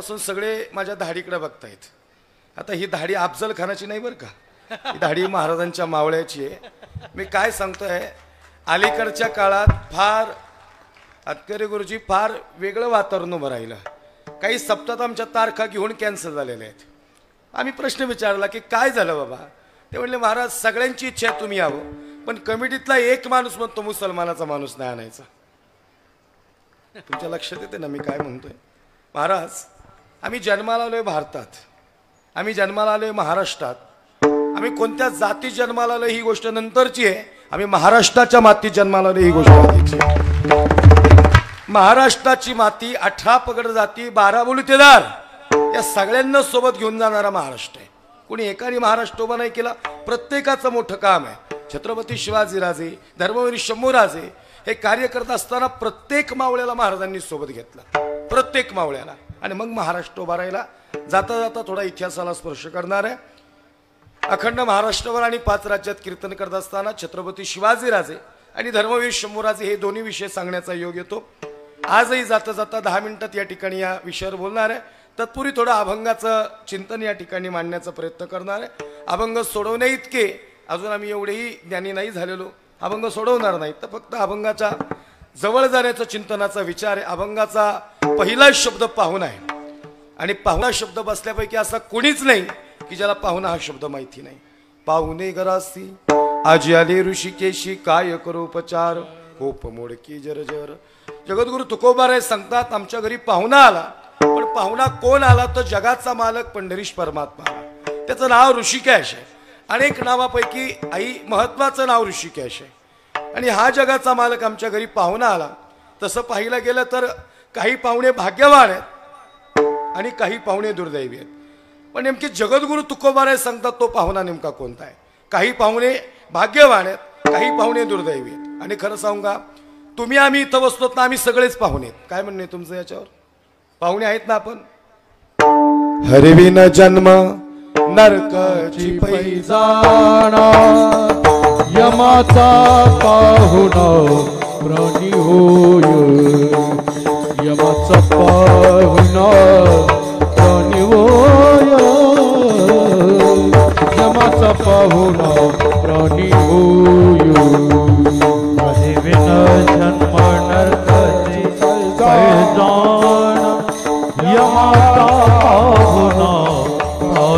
आल्यापासून सगळे माझ्या धाडीकडे बघतायत. आता ही धाडी अफजल खानाची नाही बरं का, ही धाडी महाराजांच्या मावळ्याची आहे. मी काय सांगतोय, अलीकडच्या काळात फार अतकरे गुरुजी फार वेगळं वातावरण उभं राहिलं. काही सप्ताहात आमच्या तारखा घेऊन कॅन्सल झालेल्या आहेत. आम्ही प्रश्न विचारला की काय झालं बाबा. ते म्हणले महाराज सगळ्यांची इच्छा आहे तुम्ही यावं, पण कमिटीतला एक माणूस म्हणतो मुसलमानाचा माणूस नाही आणायचा. तुमच्या लक्षात येते ना मी काय म्हणतोय. महाराज आम्ही जन्माला आलोय भारतात, आम्ही जन्माला आलोय महाराष्ट्रात. आम्ही कोणत्या जाती जन्माला आलोय ही गोष्ट नंतरची आहे. आम्ही महाराष्ट्राच्या मातीत जन्माला आलोय ही गोष्ट आधीची. महाराष्ट्राची माती 18 पगड जाती 12 बोलतेदार या सगळ्यांना सोबत घेऊन जाणारा महाराष्ट्र आहे. कोणी एकाने महाराष्ट्र उभा नाही केला, प्रत्येकाचं मोठं काम आहे. छत्रपती शिवाजीराजे, धर्मवीर शंभूराजे हे कार्य करत असताना प्रत्येक मावळ्याला महाराजांनी सोबत घेतला, प्रत्येक मावळ्याला. आणि मग महाराष्ट्र उभा राहिला. जाता जाता थोडा इतिहासाला स्पर्श करणार आहे. अखंड महाराष्ट्रावर आणि 5 राज्यात कीर्तन करत असताना छत्रपती शिवाजीराजे आणि धर्मवीर शंभूराजे हे दोन्ही विषय सांगण्याचा योग येतो. आजही जाता जाता 10 मिनिटात या ठिकाणी या विषयावर बोलणार आहे. तत्पूर्वी थोडं अभंगाचं चिंतन या ठिकाणी मांडण्याचा प्रयत्न करणार आहे. अभंग सोडवण्या इतके अजून आम्ही एवढेही ज्ञानी नाही झालेलो, अभंग सोडवणार नाही, तर फक्त अभंगाच्या जवळ जाण्याचा चिंतनाचा विचार आहे. अभंगाचा पहिला शब्द पाहुणा आहे आणि पाहुणा शब्द बसल्यापैकी असा कोणीच नाही की ज्याला पाहुणा हा शब्द माहिती नाही. पाहुणे घरासी आजी आले ऋषिकेशी काय करू उपचार होप मोडकी जरजर. जगद्गुरु तुकोबाराय सांगतात आमच्या घरी पाहुणा आला, पण पाहुणा कोण आला तर जगाचा मालक पंढरीश परमात्मा आला. त्याचं नाव ऋषिकेश आहे. अनेक नावापैकी आई महत्वाचं नाव ऋषिकेश आहे. आणि हा जगाचा मालक आमच्या घरी पाहुणा आला. तसं पाहिलं गेलं तर काही पाहुणे भाग्यवान आहेत आणि काही पाहुणे दुर्दैवी आहेत. पण नेमके जगद्गुरु तुकोबाराय सांगतात तो पाहुणा नेमका कोणता आहे. काही पाहुणे भाग्यवान आहेत, काही पाहुणे दुर्दैवी आहेत. आणि खरं सांगू का, तुम्ही आम्ही इथं बसतो ना, आम्ही सगळेच पाहुणे आहेत. काय म्हणणे तुमचं याच्यावर? पाहुणे आहेत ना आपण. हरविन जन्म नरकाची पैजाणा यमाचा पाहुणा प्राणी होय. यमाचा पाहुणा प्राणी होय. यमाचा पाहुणा प्राणी होय. हरविन जन्म नरकाची पैजाणा यमाचा पाहुणा प्राणी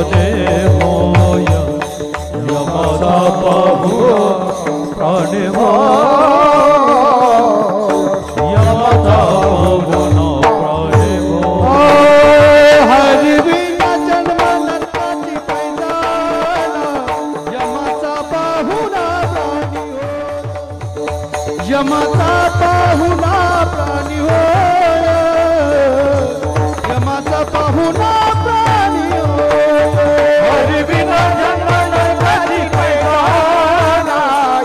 होय. यमाचा पाहुणा प्राणी होय. यमाचा पाहुणा प्राणी होय. हरविन जन्म नरकाची पैजाणा यमाचा पाहुणा प्राणी होय. यमाचा पाहुणा प्राणी होय. यमाचा पाहुणा प्राणी होय. हरविन जन्म नरकाची पैजाणा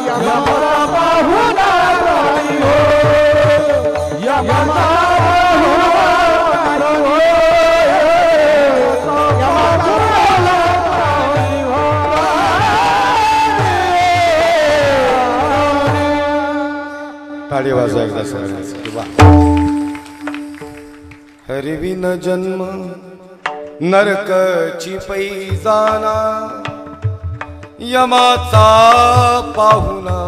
यमाचा पाहुणा प्राणी होय. यमाचा पाहुणा प्राणी होय. यमाचा प्राणी होय. टाळी वाजवा एकदा सगळ्यांसाठी. वा. हरविन जन्म नरकाची पैजाणा यमाचा पाहुणा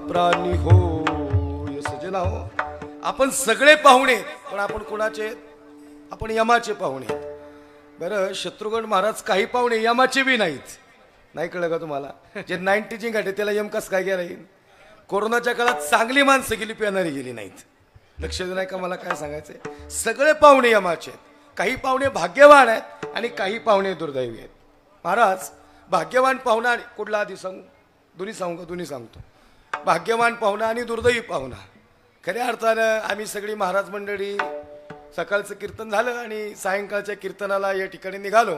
प्राणी होय. सजना हो, आपण सगळे पाहुणे, पण आपण कोणाचे? आपण यमाचे पाहुणे. बरं, शत्रुघ्न महाराज काही पाहुणे यमाचे बी नाहीत. नाही कळलं का तुम्हाला? जे 90ची गाठी त्याला यम कस काय गेला येईल? कोरोनाच्या काळात चांगली माणसं गेली, पिणारी गेली नाहीत. लक्ष देऊ नाही का मला काय सांगायचंय? सगळे पाहुणे यमाचे आहेत. काही पाहुणे भाग्यवान आहेत आणि काही पाहुणे दुर्दैवी आहेत. महाराज भाग्यवान पाहुणा कुठला आधी सांगू? दोन्ही सांगू का? दोन्ही सांगतो. भाग्यवान पाहुणा आणि दुर्दैवी पाहुणा. खऱ्या अर्थानं आम्ही सगळी महाराज मंडळी सकाळचं कीर्तन झालं आणि सायंकाळच्या कीर्तनाला या ठिकाणी निघालो.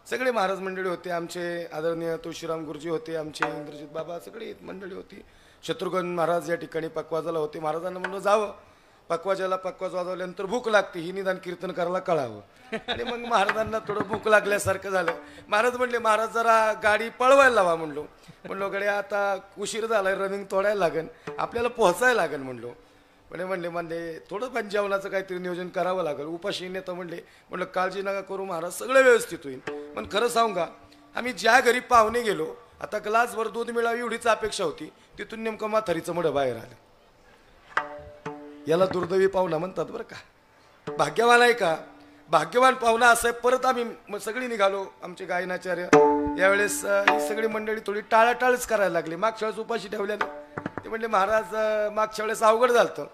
सगळे महाराज मंडळी होते. आमचे आदरणीय तुळशीराम गुरुजी होते, आमचे इंद्रजित बाबा, सगळी मंडळी होती. शत्रुघ्न महाराज या ठिकाणी पकवाजाला होते. महाराजांना म्हणलं जावं, पकवाजाला पकवाज वाजवल्यानंतर भूक लागते, ही निदान कीर्तन करायला कळावं. आणि मग महाराजांना थोडं भूक लागल्यासारखं झालं. महाराज म्हणले महाराज जरा गाडी पळवायला लावा. म्हणलो गड्या आता उशीर झालाय, रनिंग तोडायला लागेल, आपल्याला पोहोचायला लागेल. म्हणलो म्हणले थोडं पण जेवणाचं काहीतरी नियोजन करावं लागेल, उपाशी नेतं म्हणलं काळजी नका करू महाराज, सगळं व्यवस्थित होईल. पण खरं सांगू का, आम्ही ज्या घरी पाहुणे गेलो, आता ग्लासभर दूध मिळावी एवढीच अपेक्षा होती, तिथून नेमकं म्हातारीचं मड बाहेर आलं. याला दुर्दैवी पाहुणा म्हणतात बरं का. भाग्यवान आहे का, भाग्यवान पाहुणा असं आहे. परत आम्ही सगळी निघालो, आमचे गायनाचार्य. यावेळेस ही सगळी मंडळी थोडी टाळाटाळच करायला लागली. मागच्या वेळेस उपाशी ठेवल्यानं ते म्हणले महाराज मागच्या वेळेस अवघड झालं.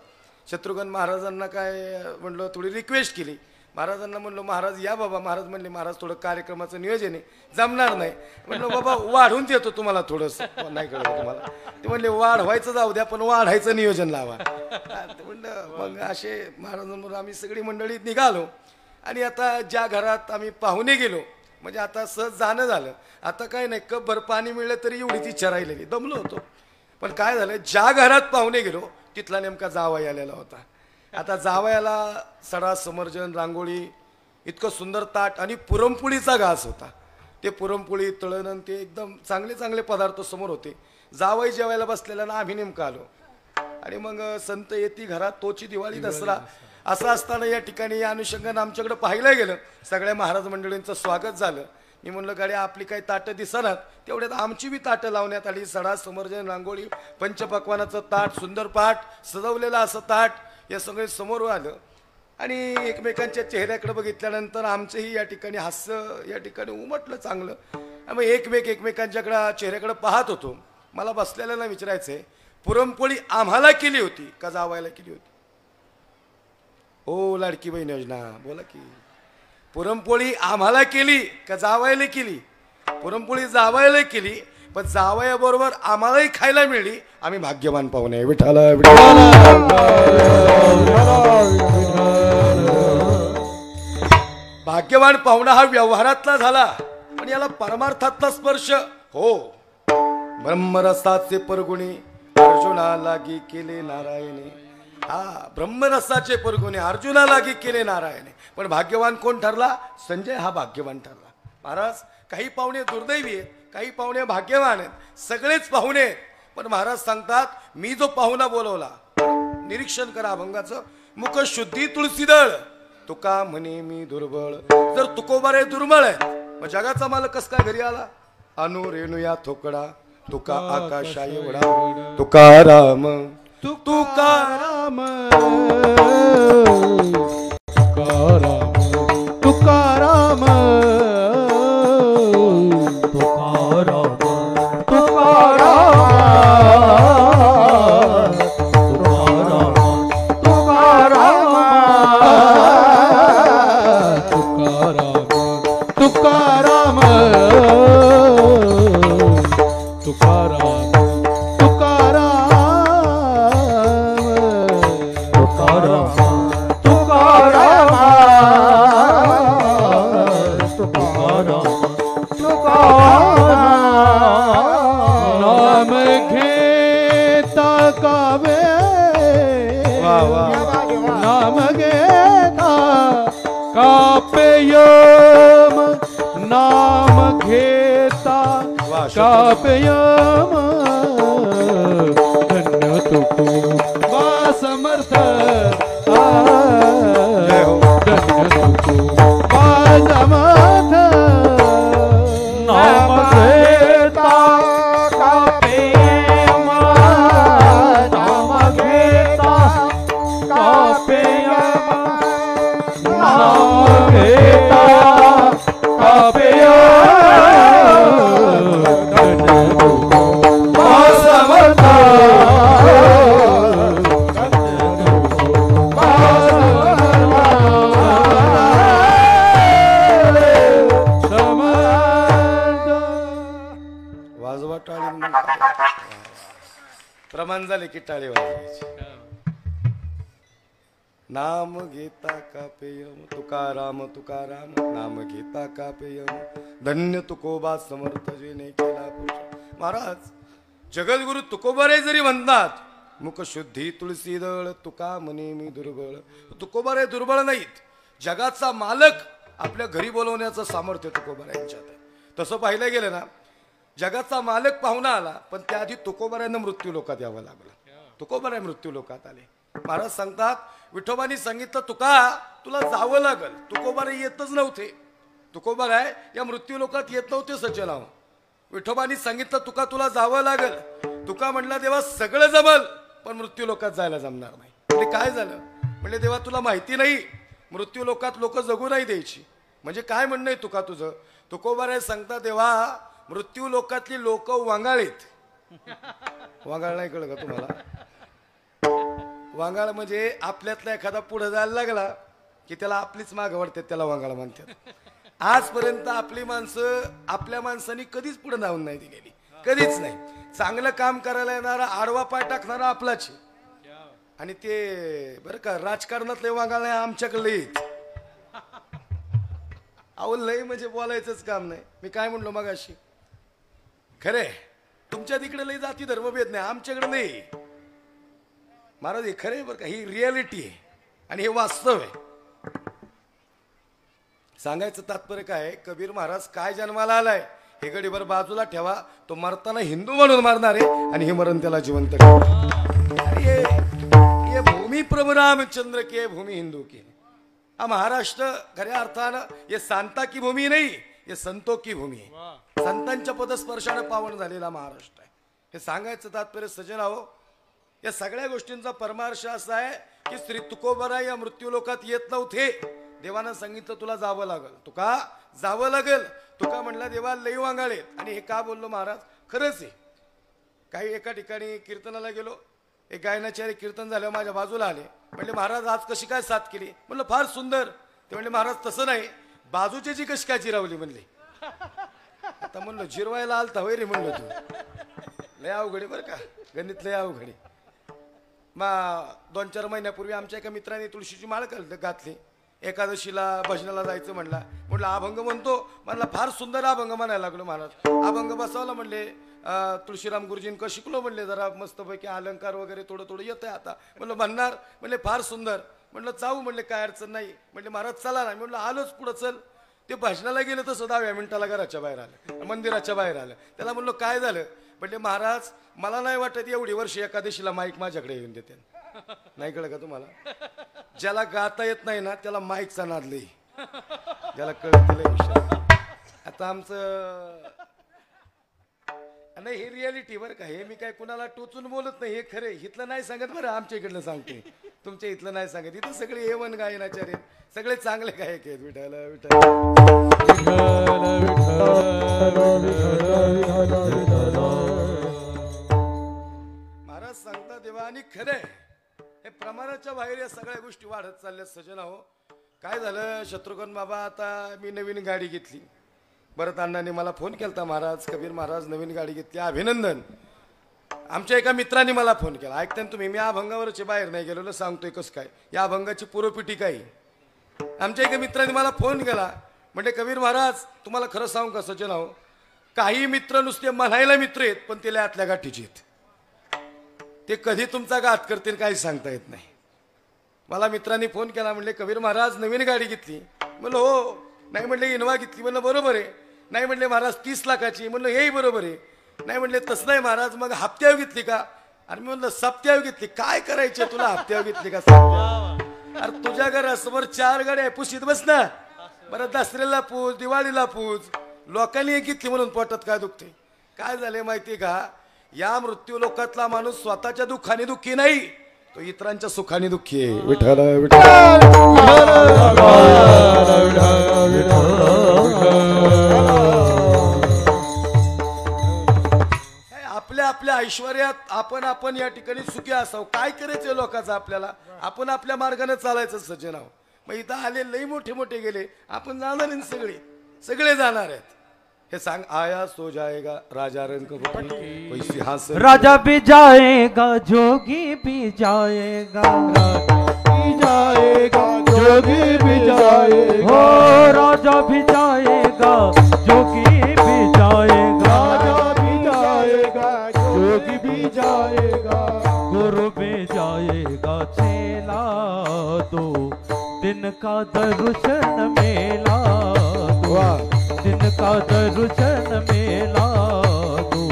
शत्रुघ्न महाराजांना काय म्हणलं, थोडी रिक्वेस्ट केली महाराजांना, म्हणलो महाराज या बाबा. महाराज म्हणले महाराज थोडं कार्यक्रमाचं नियोजन आहे, जमणार नाही. म्हणलं बाबा वाढून देतो तुम्हाला थोडंसं, नाही कळलं तुम्हाला. ते म्हणले वाढवायचं जाऊ द्या, पण वाढायचं नियोजन लावा. म्हणलं मग असे महाराजांबरोबर आम्ही सगळी मंडळी निघालो. आणि आता ज्या घरात आम्ही पाहुणे गेलो, म्हणजे आता सहज जाणं झालं. आता काय नाही, कप भर पाणी मिळलं तरी एवढीच इच्छा राहिलेली, दमलो होतो. पण काय झालं, ज्या घरात पाहुणे गेलो तिथला नेमका जावई आलेला होता. आता जावयाला सडा, समर्जन, रांगोळी, इतकं सुंदर ताट आणि पुरणपोळीचा घास होता. ते पुरणपोळी, तळण ते एकदम चांगले चांगले पदार्थ समोर होते. जावई जेवायला बसलेला ना आम्ही नेमकं आलो. आणि मग संत येती घरात तोची दिवाळी दसरा असं असताना या ठिकाणी या अनुषंगानं आमच्याकडे पाहिलं गेलं. सगळ्या महाराज मंडळींचं स्वागत झालं. मी म्हणलं गाड्या आपली काही ताटं दिसणार, तेवढ्यात आमची बी ताटं लावण्यात आली. सडा, समर्जन, रांगोळी, पंचपक्वानाचं ताट, सुंदर पाट सजवलेलं असं ताट, हे सगळे समोर आलं. आणि एकमेकांच्या चेहऱ्याकडे बघितल्यानंतर आमचंही या ठिकाणी हास्य या ठिकाणी उमटलं चांगलं. मग एकमेकांच्याकडे चेहऱ्याकडे पाहत होतो. मला बसलेल्यांना विचारायचंय, पुरणपोळी आम्हाला केली होती का जावायला केली होती? ओ लाडकी बहीण योजना बोला की, पुरणपोळी आम्हाला केली का जावायला केली? पुरणपोळी जावायला केली, पण जावयाबरोबर आम्हालाही खायला मिळली. आम्ही भाग्यवान पाहुणे. विठाला भाग्यवान पाहुणा हा व्यवहारातला झाला, पण याला परमार्थातला स्पर्श हो. ब्रह्मरसाचे परगुणी अर्जुना लागी केले नारायणे. हा, ब्रह्मरसाचे परगुणे अर्जुना लागी केले नारायणे. पण भाग्यवान कोण ठरला? संजय हा भाग्यवान ठरला. महाराज काही पाहुणे दुर्दैवी आहेत, काही पाहुणे भाग्यवान आहेत, सगळेच पाहुणे. पण महाराज सांगतात, मी जो पाहुणा बोलवला, निरीक्षण करा अभंगाचं, मुख शुद्धी तुळशीदळ, तुका म्हणे मी दुर्बळ. जर तुकोबारे दुर्बळ आहे, मग जगाचा मालक कस काय घरी आला? अनु रेणुया थोकडा, तुका आकाशा एवढा, तुकाराम तुकाराम तुकाराम तुकाराम तुकाराम तुकाराम तुकाराम नाम घेता कावे नाम घेता कापेयम नाम घेता कापेयम धन्य तुको वा समर्थ धन्य तुको वा समर्थ नाम घेता कापेयम नाम घेता कापेयम नाम घेता वाजवा टाळी. प्रमाण झाले की टाळी वाजवायची. नाम घेता का पेयम तुकाराम तुकाराम नाम घेता का पेयम धन्य तुकोबा समर्थ जेने केला पुरुष. महाराज जगद्गुरु तुकोबारे जरी म्हणतात, मुख शुद्धी तुळशीदळ, तुका म्हणे मी दुर्बळ. तुकोबारे दुर्बळ नाहीत. जगाचा मालक आपल्या घरी बोलवण्याचं सामर्थ्य तुकोबारे यांच्यात आहे. तसं पाहिलं गेलं ना, जगाचा मालक पाहुणा आला, पण त्याआधी तुकोबाऱ्यांना मृत्यू लोकात यावं लागलं. तुकोबारे मृत्यू लोकात आले. महाराज सांगतात विठोबानी सांगितलं तुका तुला जावं लागल. तुकोबारे येतच नव्हते. तुकोबाराय या मृत्यू लोकात येत नव्हते सज्जनाव. विठोबानी सांगितलं तुका तुला जावं लागल. तुका म्हणला देवा सगळं जमल पण मृत्यू लोकात जायला जमणार नाही. म्हणजे काय झालं म्हणजे देवा तुला माहिती नाही मृत्यू लोकात लोक जगू नाही द्यायची. म्हणजे काय म्हणणं आहे तुका तुझं. तुकोबाराय सांगता देवा मृत्यू लोकातली लोक वांगाळीत. वांगाळ नाही कळलं का तुम्हाला. वांगाळ म्हणजे आपल्यातला एखादा पुढे जायला लागला की त्याला आपलीच मागं वाढतात त्याला वांगाळ म्हणतात. आजपर्यंत आपली माणसं आपल्या माणसांनी कधीच पुढे जाऊन नाही दिलेली. कधीच नाही. चांगलं काम करायला येणारा आडवा पाय टाकणारा आपलाच. आणि ते बरं का राजकारणातले वांगाळ नाही आमच्याकडे येत. अहो लय म्हणजे बोलायचंच काम नाही. मी काय म्हणलो मगाशी खरे तुमच्या तिकडे लय जाती धर्मभेद नाही आमच्याकडे नाही. महाराज हे खरे बरं का ही रियालिटी आहे आणि हे वास्तव आहे. सांगायचं तात्पर्य काय कबीर महाराज काय जन्माला आलाय हे गडीभर बाजूला ठेवा. तो मरताना हिंदू म्हणून मारणार आहे आणि हे मरण त्याला जिवंत करणार. ये भूमी प्रभु रामचंद्र की भूमी हिंदू की. हा महाराष्ट्र खऱ्या अर्थानं ये सांता की भूमी नाही ये संतो की भूमी आहे. संतांच्या पदस्पर्शाने पावन झालेला महाराष्ट्र आहे. हे सांगायचं तात्पर्य सजन आहो. या सगळ्या गोष्टींचा परमार्थ असा आहे की श्री तुकोबाराय या मृत्यू लोकात येत नव्हते. देवानं सांगितलं तुला जावं लागल. तुका जावं लागेल. तुका म्हणला देवा लई वांगाळे. आणि हे का बोललो महाराज खरंच आहे. काही एका ठिकाणी कीर्तनाला गेलो. एक गायनाचार्य कीर्तन झाल्यावर माझ्या बाजूला आले. म्हणले महाराज आज कशी काय साथ केली. म्हणलं फार सुंदर. ते म्हणले महाराज तसं नाही बाजूची जी कशी काय जिरावली म्हणले. आता म्हणलं जिरवायला आलता होय रे म्हणलं तू. लय अवघडी बरं का गणित लय अवघडी. मग 2-4 महिन्यापूर्वी आमच्या एका मित्राने तुळशीची माळ घातली. एकादशीला भजनाला जायचं म्हणलं अभंग म्हणतो. म्हणला फार सुंदर अभंग म्हणायला लागलो महाराज. अभंग बसवला म्हणले तुळशीराम गुरुजींक शिकलो म्हणले जरा मस्तपैकी अलंकार वगैरे थोडं थोडं येतंय आता. म्हणलं म्हणणार म्हणले फार सुंदर. म्हणलं जाऊ म्हणले काय अडचण नाही. म्हणले महाराज चला ना. म्हणलं आलोच पुढं चल. ते भजनाला गेलं तसं 10व्या मिनिटाला घराच्या बाहेर आलं मंदिराच्या बाहेर आलं. त्याला म्हणलो काय झालं. म्हणले महाराज मला नाही वाटत एवढी वर्ष एकादशीला माईक माझ्याकडे येऊन देते. नाही कळलं का तुम्हाला. ज्याला गाता येत नाही ना त्याला माईकचा नाद लई. ज्याला कळत आता आमचं नाही हे रियालिटी बरं का. हे मी काय कुणाला टोचून बोलत नाही. हे खरे इथलं नाही सांगत बरं आमच्या इकडलं सांगते. तुमच्या इथलं नाही सांगत. इथं सगळे एवन गायनाचार्य सगळे चांगले गायक आहेत. विठाला विठ्ठल महाराज सांगता देवा आणि खरे हे प्रमाणाच्या बाहेर या सगळ्या गोष्टी वाढत चालल्या सजना हो. काय झालं शत्रुघ्न बाबा आता मी नवीन गाडी घेतली. भरत अण्णांनी मला फोन केलता महाराज कबीर महाराज नवीन गाडी घेतली अभिनंदन. आमच्या एका मित्रांनी मला फोन केला. ऐकता तुम्ही मी अभंगावरचे बाहेर नाही गेलो सांगतोय कसं काय या अभंगाची पूर्वपीठी काय. आमच्या एका मित्रांनी मला फोन केला. म्हणजे कबीर महाराज तुम्हाला खरं सांगू का सज्जन हो काही मित्र नुसते म्हणायला मित्र आहेत पण ते आतल्या गाठीचे आहेत. ते कधी तुमचा घात करतील काही सांगता येत नाही. मला मित्रांनी फोन केला. म्हणले कबीर महाराज नवीन गाडी घेतली. म्हणलं हो. नाही म्हणले इनोवा घेतली. म्हणलं बरोबर आहे. नाही म्हणले महाराज 30 लाखाची. म्हणलं हेही बरोबर आहे. नाही म्हणले तसं नाही महाराज मग हप्त्यावर घेतली का. अरे मी म्हणलं सप्त्यावर घेतली. काय करायचे तुला हप्त्यावर घेतली का. अरे तुझ्या घरासमोर 4 गाड्या पुशीत बस ना. बरं दसऱ्याला पूज दिवाळीला पूज. लोकांनी एक घेतली म्हणून पोटात काय दुखते. काय झाले माहिती का या मृत्यू लोकातला माणूस स्वतःच्या दुःखाने दुःखी नाही तो इतरांच्या सुखाने दुःखी आहे. विठ्ठल आपल्या आपल्या ऐश्वर्यात आपण या ठिकाणी सुखी असावं. काय करायचं लोकांचं आपल्याला. आपण आपल्या मार्गाने चालायचं सज्जन आहो. मग इथं आले लई मोठे मोठे गेले आपण जाणार नाही. सगळे जाणार आहेत. हे सांग आया सो जाएगा राजा रंग कोई सिंहासन. राजा भी जाएगा जोगी भी जाएगा. भी जाएगा जोगी भी जाएगा. हो राजा भी जाएगा जोगी भी जाएगा. राजा भी जाएगा जोगी भी जाएगा. गुरु भी जाएगा चेला. दो दिन का दर्शन मेला. दिन का दर्शन मेला. दो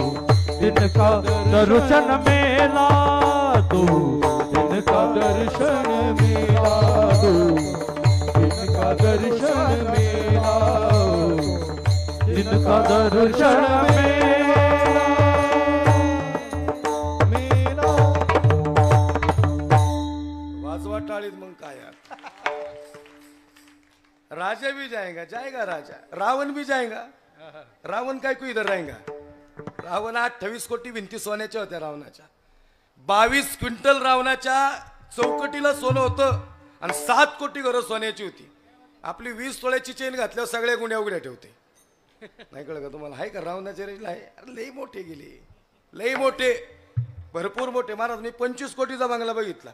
दिन का दर्शन मेला. दो दिन का दर्शन मिला दो, जिनका दर्शन मिला, जिनका दर्शन मिला। वाजवा टाळीत मग काय यार। राजा भी जाएगा, जाएगा राजा, रावण भी जाएगा। रावण काय को इधर रहेगा। रावण 28 कोटी भिंती सोन्याच्या होत्या रावणाच्या, 22 क्विंटल रावणाच्या चौकटीला सोनं होतं आणि 7 कोटी घरं सोन्याची होती। आपली 20 तोळ्याची चेन घातल्यावर सगळ्या गुण्या उघड्या ठेवते। नाही कळलं का तुम्हाला? हाय का रावणाचे रेंज आहे? अरे लई मोठे गेले, लई मोठे, भरपूर मोठे। महाराज मी 25 कोटीचा बंगला बघितला।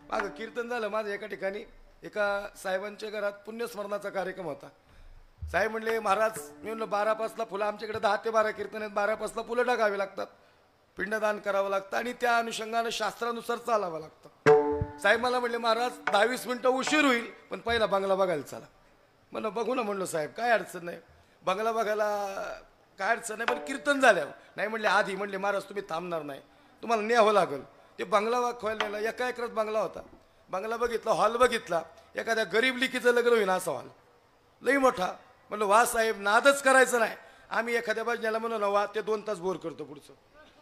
मागं कीर्तन झालं माझं एका ठिकाणी, एका साहेबांच्या घरात पुण्यस्मरणाचा कार्यक्रम होता। साहेब म्हणले महाराज, मी म्हणलं 12 पासला फुलं, आमच्याकडे 10 ते 12 कीर्तन आहेत, 12 पासला फुलं टाकावी लागतात, पिंडदान करावं लागतं आणि त्या अनुषंगानं शास्त्रानुसार चालावं लागतं। साहेब मला म्हणले महाराज 10-20 मिनिटं उशीर होईल, पण पहिला बंगला बघायला चला। म्हणलं बघू ना, म्हणलो साहेब काय अडचण नाही, बंगला बघायला काय अडचण नाही, पण कीर्तन झाल्यावर नाही म्हणले आधी। म्हणले महाराज तुम्ही थांबणार नाही, तुम्हाला न्यावं लागेल। ते बंगला वाखवायला नेला, एका एकरात बंगला होता। बंगला बघितला, हॉल बघितला, एखाद्या गरीब लिकीचं लग्न होईना असा हॉल, लई मोठा। म्हणलं वा साहेब नादच करायचं नाही, आम्ही एखाद्या बाजण्याला म्हणून ना वा ते 2 तास बोर करतो पुढचं।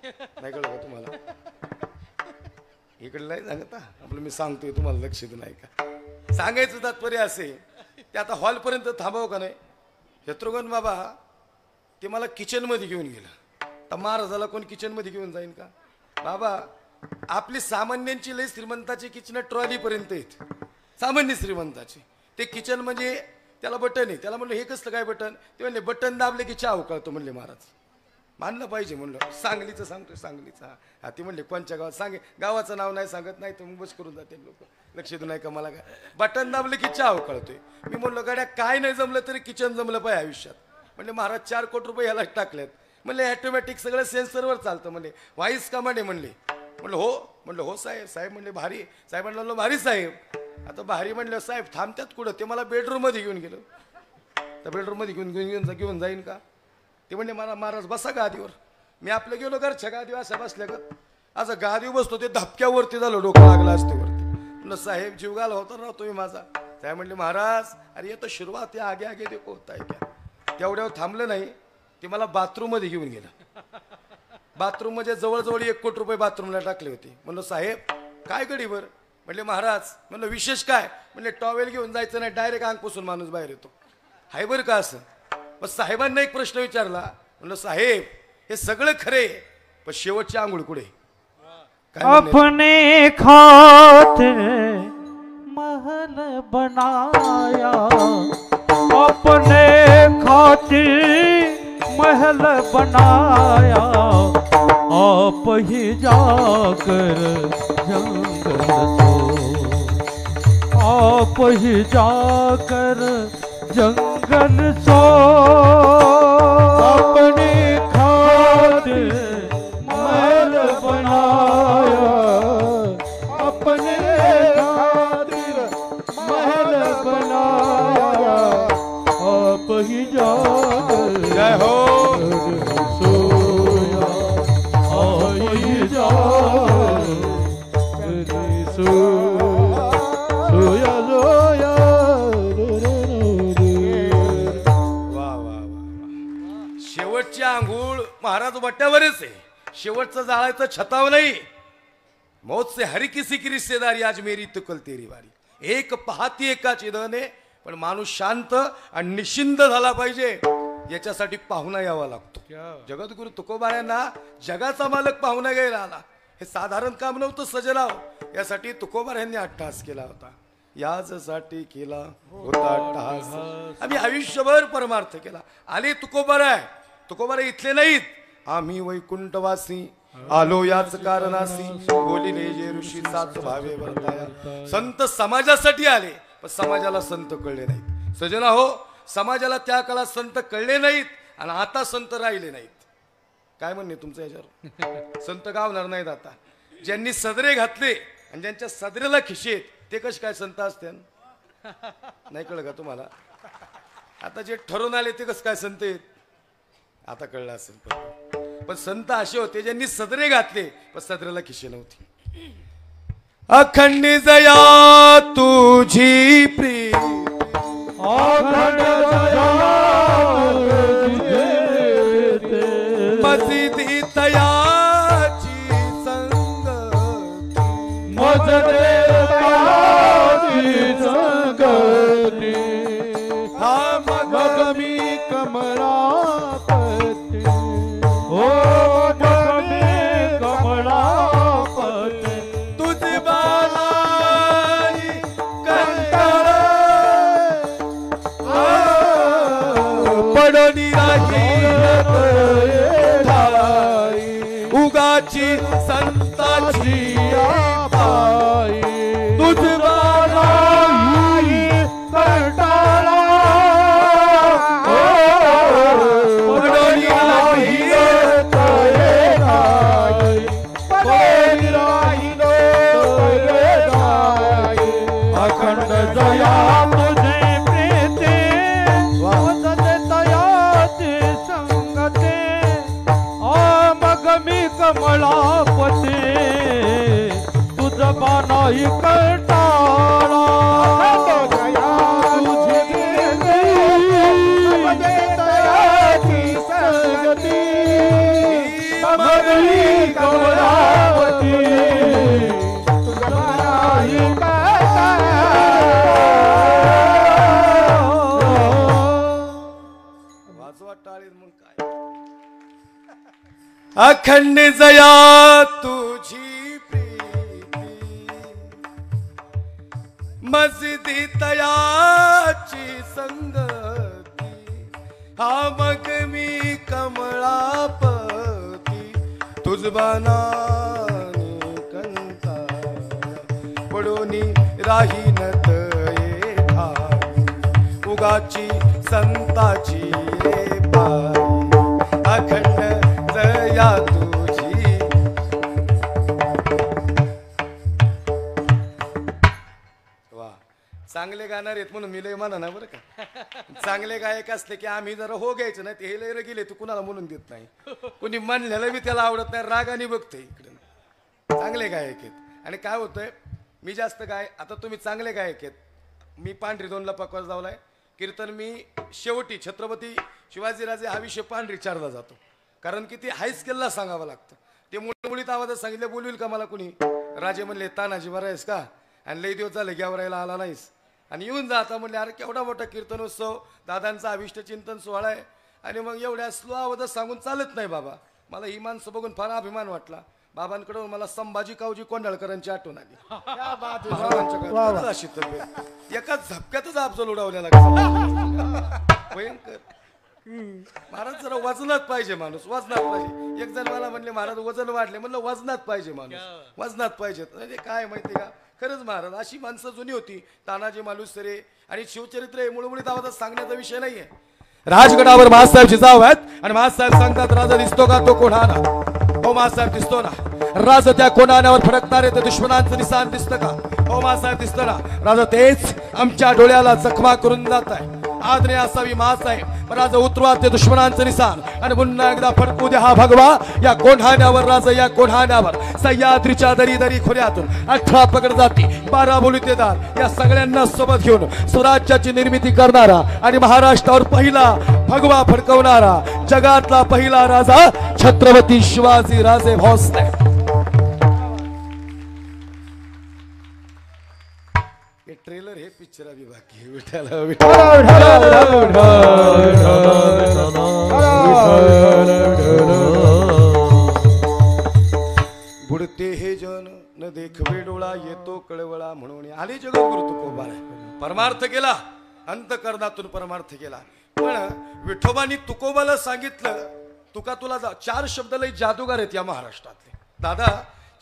नाही कळलं का तुम्हाला? इकडे नाही सांगत आपलं, मी सांगतोय तुम्हाला लक्ष देऊ नाही का? सांगायचं तात्पर्य असे, ते आता हॉलपर्यंत थांबावं का नाही? शत्रुघ्न बाबा ते मला किचनमध्ये घेऊन गेलं, तर महाराजाला कोण किचनमध्ये घेऊन जाईन का? बाबा आपली सामान्यांची लई श्रीमंताची किचन ट्रॉलीपर्यंत आहेत, सामान्य श्रीमंताची। ते किचन म्हणजे त्याला बटन आहे, त्याला म्हणलं हे कसलं काय बटन? ते म्हणले बटन दाबले की चहा उकळतो म्हणले महाराज। मानलं पाहिजे म्हणलं, सांगलीचं सांगतोय सांगलीचा। हा ती म्हणले कोणच्या गावात सांगे, गावाचं नाव नाही सांगत, नाही तर मग बस करून जाते लोक, लक्ष देऊ नाही का मला काय? बटन दाबले की चहा उकळतोय। मी म्हणलो गाड्या काय नाही जमलं तरी किचन जमलं पाहिजे आयुष्यात। म्हणले महाराज 4 कोटी रुपये ह्याला टाकलेत। म्हणले ऑटोमॅटिक सगळं सेन्सरवर चालतं, म्हणले व्हॉइस कमांड आहे म्हणले। म्हणलं हो, म्हणलं हो साहेब। साहेब म्हणले भारी, साहेब म्हणलं भारी साहेब। आता भारी म्हणलं साहेब थांबतात कुठं? ते मला बेडरूम मध्ये घेऊन गेलो, तर बेडरूम मध्ये घेऊन जाईन का? ते म्हणले मला महाराज बसा गादीवर। मी आपलं गेलो घरच्या गादीवर असं बसल्या का, असं गादीवर बसतो, ते धपक्यावरती झालं, डोकं लागलं असते वरती। म्हणलं साहेब जीव घाल होता राव तुम्ही माझा। साहेब म्हणले महाराज अरे ये तो सुरुवात आहे, आगे आगे देखो होता है क्या। तेवढ्यावर थांबलं नाही, ते मला बाथरूम मध्ये घेऊन गेलं। बाथरूम मध्ये जवळजवळ 1 कोटी रुपये बाथरूमला टाकले होते। म्हणलं साहेब काय गडीवर? म्हणले महाराज, म्हणलं विशेष काय? म्हणले टॉवेल घेऊन जायचं नाही, डायरेक्ट अंग पुसून माणूस बाहेर येतो। हाय बरं का असं? मग साहेबांना एक प्रश्न विचारला, म्हणलं साहेब हे सगळं खरे, पण शेवटची आंघोळ कुठे? अपने खातिर महल बनाया, अपने खातिर महल बनाया, आप ही जाकर जंगल सो, आप ही जाकर जंगल सो, अपने खातिर महल बनाया, अपने खातिर महल बनाया, आप ही जाकर जय हो सोया, आप ही जाकर सोया, सोया सोया। शेवटची आंघोळ महाराज बट्ट्यावरच आहे, शेवटचं जाळायचं छताव नाही। मौत से हर किसी की रिश्तेदारी, आज मेरी तो कल तेरी वारी। एक पहाती एकाची धने, पण माणूस शांत आणि निश्चिंत झाला पाहिजे, याच्यासाठी पाहुणा यावा लागतो। जगद्गुरु तुकोबाऱ्यांना जगाचा मालक पाहुणा घ्यायला आला, हे साधारण काम नव्हतं सजराव। यासाठी तुकोबाऱ्यांनी अट्टहास केला होता, याचसाठी केला होता अट्टहास। आम्ही आयुष्यभर परमार्थ केला। आले तुकोबाराय, तुकोबारा इथले नाहीत, आम्ही वैकुंठवासी आलो याच कारणासी, बोलिले जे ऋषी सात भावे वर्ताया। संत समाजासाठी आले, पण समाजाला संत कळले नाहीत। सजना हो, समाजाला त्या काळात संत कळले नाहीत आणि आता संत राहिले नाहीत। काय म्हणणे तुमचं याच्यावर? संत गावणार नाहीत आता। ज्यांनी सदरे घातले आणि ज्यांच्या सदरेला खिशेत, ते कसे काय संत असते? नाही कळलं का तुम्हाला? आता जे ठरून आले ते कसं काय संत आहेत? आता कळलं असेल। पण संत असे होते ज्यांनी सदरे घातले पण सदरेला खिशे नव्हती। अखंड जया तुझी प्रिय अखंड दया तुझे ते. मजिदी तयाची संगती मजदे तयाची संगती. हा मग मग मी कमलापती. हो मग मी कमलापती. तुझ बालाई कंटाळ पडोनी राही उगाची संताची पायी. तुझ बालाई कंटाळा पडोनी राही अखंड जया तुझे प्रीती. वसते तयाची संगते. मग मी कमलापती. तुझ बानाई कंटाळा. तुझी प्रीती. वसते तयाची संगती. मग मी कमलापती. तुझ बानाई वाजवा टाळीत मग काय अखंड जया तुझी प्रीती मजिदी तयाची संगती हा मग मी कमळापती तुझ बानाने कंटाळा पडोनी राहीनत येठा उगाची संताची पायी अखंड जया तुझी. वा चांगले गाणार आहेत म्हणून मी लय म्हणा ना बरं का. चांगले गायक असले की आम्ही जरा हो घ्यायचं नाही ते हे लय गेले तू कुणाला म्हणून देत नाही. कोणी म्हणलेलं बी त्याला आवडत नाही रागाने बघते इकडे. चांगले गायक आहेत आणि काय होतंय मी जास्त आता तुम्ही चांगले गायक आहेत. मी पांढरी दोनला पकवास लावलाय कीर्तन मी शेवटी छत्रपती शिवाजीराजे हा विषय पांढरी चारला जातो कारण की ते हाय स्केलला सांगावं लागतं. ते मुळमुळीत आवाजात सांगितलं बोलविल का मला कुणी. राजे म्हणले तानाजी बरा आहेस का आणि लई दिवस झाले गेवरायला आला नाहीस आणि येऊन जाता म्हणले अरे केवढा मोठा कीर्तनोत्सव दादांचा अभिष्ट चिंतन सोहळा आहे आणि मग एवढ्या स्लो आवाजात सांगून चालत नाही बाबा. मला ही माणसं बघून फार अभिमान वाटला. बाबांकडून मला संभाजी कावजी कोंडाळकरांची आठवण आली. अशी तब्येत एका झपक्यातच अफजल उडवलेला भयंकर. महाराज जरा वजनात पाहिजे माणूस वजनात पाहिजे. एक जण मला म्हणले महाराज वजन वाढले म्हणलं वजनात पाहिजे माणूस वजनात पाहिजे. म्हणजे काय माहिती का खरंच महाराज अशी माणसं जुनी होती. तानाजी मालुसरे आणि शिवचरित्र हे मुळमुळीत आवाजात सांगण्याचा विषय नाहीये. राजगडावर महासाहेब जिजाऊ आहेत आणि महासाहेब सांगतात राजा दिसतो का तो कोणाला. हो महासाहेब दिसतो ना. राजा त्या कोणाण्यावर फडकणारे ते दुश्मनांचं निशाण दिसतं का. हो महासाहेब दिसतं ना. राजा तेच आमच्या डोळ्याला जखमा करून जात आहे. आदरे असावी महासाहेब राजा उतरवा ते दुश्मनांचं निशाण आणि पुन्हा एकदा फडकू द्या हा भगवा या कोढाण्यावर. राजा या कोढाण्यावर सह्याद्रीच्या दरी दरी खोऱ्यातून 18 पगड जाती 12 बोलुतेदार या सगळ्यांना सोबत घेऊन स्वराज्याची निर्मिती करणारा आणि महाराष्ट्रावर पहिला भगवा फडकवणारा जगातला पहिला राजा छत्रपती शिवाजी राजे भोसले. हे ट्रेलर हे पिक्चर अभी बाकी है. विठाला बुडते हे जन न देखवे डोळा येतो कळवळा म्हणून आले जगद्गुरु तुकोबा. परमार्थ केला अंतकरणातून परमार्थ केला. पण विठोबानी तुकोबाला सांगितलं तुका तुला 4 शब्द लय जादूगार आहेत या महाराष्ट्रातले. दादा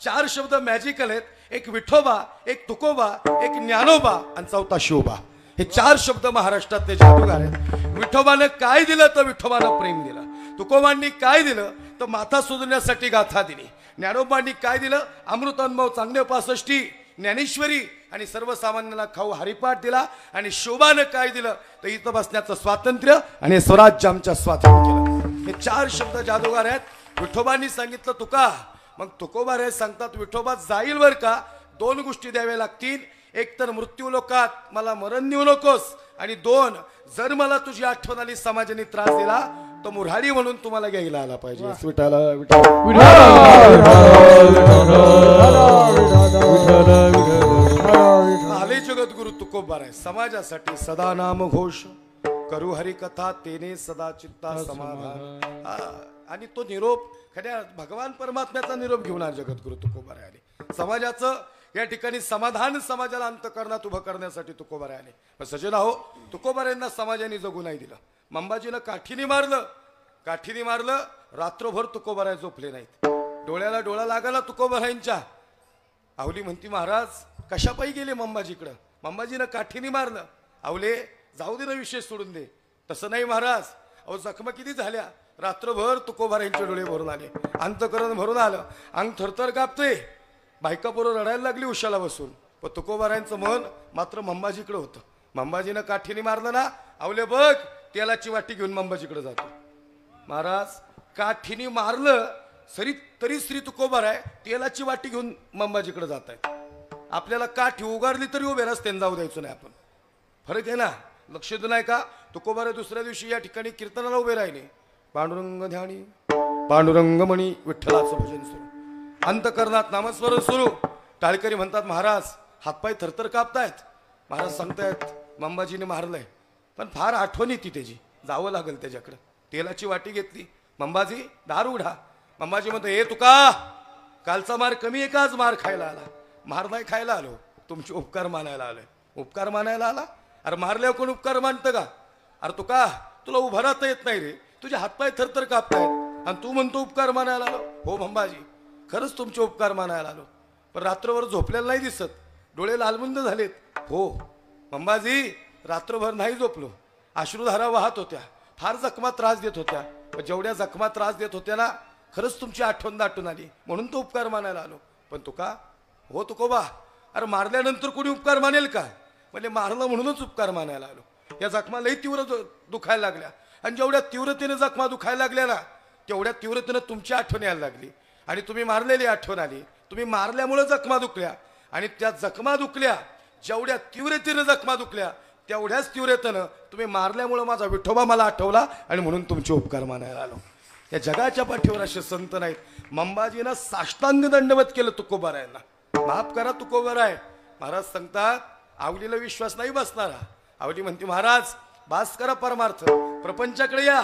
4 शब्द मॅजिकल आहेत. एक विठोबा एक तुकोबा एक ज्ञानोबा आणि 4था शिवबा. हे 4 शब्द महाराष्ट्रातले जादूगार आहेत. विठोबानं काय दिलं तर विठोबानं प्रेम दिलं. तुकोबांनी काय दिलं तर माथा सुधरण्यासाठी गाथा दिली. ज्ञानोबांनी काय दिलं अमृतानुभव चांगले 65 ज्ञानेश्वरी आणि सर्वसामान्यांना खाऊ हरिपाठ दिला. आणि शिवबानं काय दिलं तर इथं बसण्याचं स्वातंत्र्य आणि स्वराज्य आमच्या स्वाधीन केलं. हे 4 शब्द जादूगार आहेत. विठोबांनी सांगितलं तुका मग तुकोबा रे सांगतात विठोबा जाईल वर का 2 गोष्टी द्याव्या लागतील. एक तर मृत्यू लोकात मला मरण देऊ नकोस, आणि 2, जर मला तुझी आठवण आली, समाजाने त्रास दिला, तर मुरारी म्हणून तुम्हाला घ्यायला आला पाहिजे. विठाला आले जगद्गुरु तुकोबाराय समाजासाठी सदा नाम घोष करू हरी कथा तेने सदा चित्ता समाधान. आणि तो निरोप खऱ्या भगवान परमात्म्याचा निरोप घेऊन आज जगद्गुरु तुकोबाराय आले. समाजाचं या ठिकाणी समाधान समाजाला अंतःकरणात उभं करण्यासाठी तुकोबाराय आले. पण सजन हो, तुकोबारायांना समाजाने जगू नाही दिलं. मंबाजीनं काठीने मारलं. रात्रभर तुकोबाराय झोपले नाहीत. डोळ्याला डोळा लागला तुकोबारायांच्या. आवली म्हणती, महाराज कशापायी गेले मंबाजीकडं? मंबाजीनं काठीने मारलं. आवले जाऊ दे ना, विषय सोडून दे. तसं नाही महाराज, अहो जखमा किती झाल्या. रात्रभर तुकोबारायांचे डोळे भरून आले, अंतकरण भरून आलं, अंग थरथर कापते. बायका पोरं रडायला लागली उशाला बसून. पण तुकोबारायांचं मन मात्र मंबाजीकडे होतं. मंबाजीनं काठीने मारलं ना, आवले बघ तेलाची वाटी घेऊन मंबाजीकडे जातो. महाराज काठीने मारलं तरी श्री तुकोबाराय तेलाची वाटी घेऊन मंबाजीकडे जात आहेत. आपल्याला काठी उगारली तरी उभे रस्त्याने जाऊ द्यायचो नाही आपण. फरक आहे ना, लक्ष देऊ नाही का? तुकोबाराय दुसऱ्या दिवशी या ठिकाणी कीर्तनाला उभे राहिले. पांडुरंग ध्यानी पांडुरंगमणी विठ्ठलाचं भजन सुरू, अंतकरणात नामस्मरण सुरू. टाळकरी म्हणतात, महाराज हातपाय थरथर कापतायत. महाराज सांगतायत मंबाजीने मारलंय, पण फार आठवण येते त्याची, जावं लागेल त्याच्याकडं. तेलाची वाटी घेतली. मंबाजी दार उघडा. मंबाजी म्हणतो, हे तुका कालचा मार कमी आहे का आज मार खायला आला? मार नाही खायला आलो, तुमचे उपकार मानायला आलोय. उपकार मानायला आला? अरे मारल्यावर कोण उपकार मानतं का? अरे तुका तुला उभं राहता येत नाही रे, तुझे हातपाय थरथर कापतायत आणि तू म्हणतो उपकार मानायला आलो. हो मंबाजी, खरंच तुमचे उपकार मानायला आलो, पण रात्रभर झोपलेला नाही दिसत, डोळे लालबुंद झालेत. हो मंबाजी, रात्रभर नाही झोपलो, अश्रुधारा वाहत होत्या, फार जखमा त्रास देत होत्या. पण जेवढ्या जखमा त्रास देत होत्या ना, खरंच तुमची आठवण दाटून आली म्हणून तो उपकार मानायला आलो. पण तुका, हो तुकोबा, अरे मारल्यानंतर कोणी उपकार मानेल का? म्हणजे मारलं म्हणूनच उपकार मानायला आलो. या जखमा लई तीव्र दुखायला लागल्या, आणि जेवढ्या तीव्रतेने जखमा दुखायला लागल्या ना, तेवढ्या तीव्रतेनं तुमची आठवण यायला लागली, आणि तुम्ही मारलेली आठवण आली. तुम्ही मारल्यामुळे जखमा दुखल्या, आणि त्या जखमा दुखल्या, जेवढ्या तीव्रतेने जखमा दुखल्या तेवढ्याच तीव्रतेनं तुम्ही मारल्यामुळे माझा विठोबा मला आठवला, आणि म्हणून तुमचे उपकार मानायला आलो. या जगाच्या पाठीवर असे संत नाहीत. मंबाजीनं साष्टांग दंडवत केलं तुकोबारायांना. माफ करा तुकोबाराय. महाराज सांगतात, आवलीला विश्वास नाही बसणारा. आवली म्हणते, महाराज बास करा परमार्थ, प्रपंचाकडे या.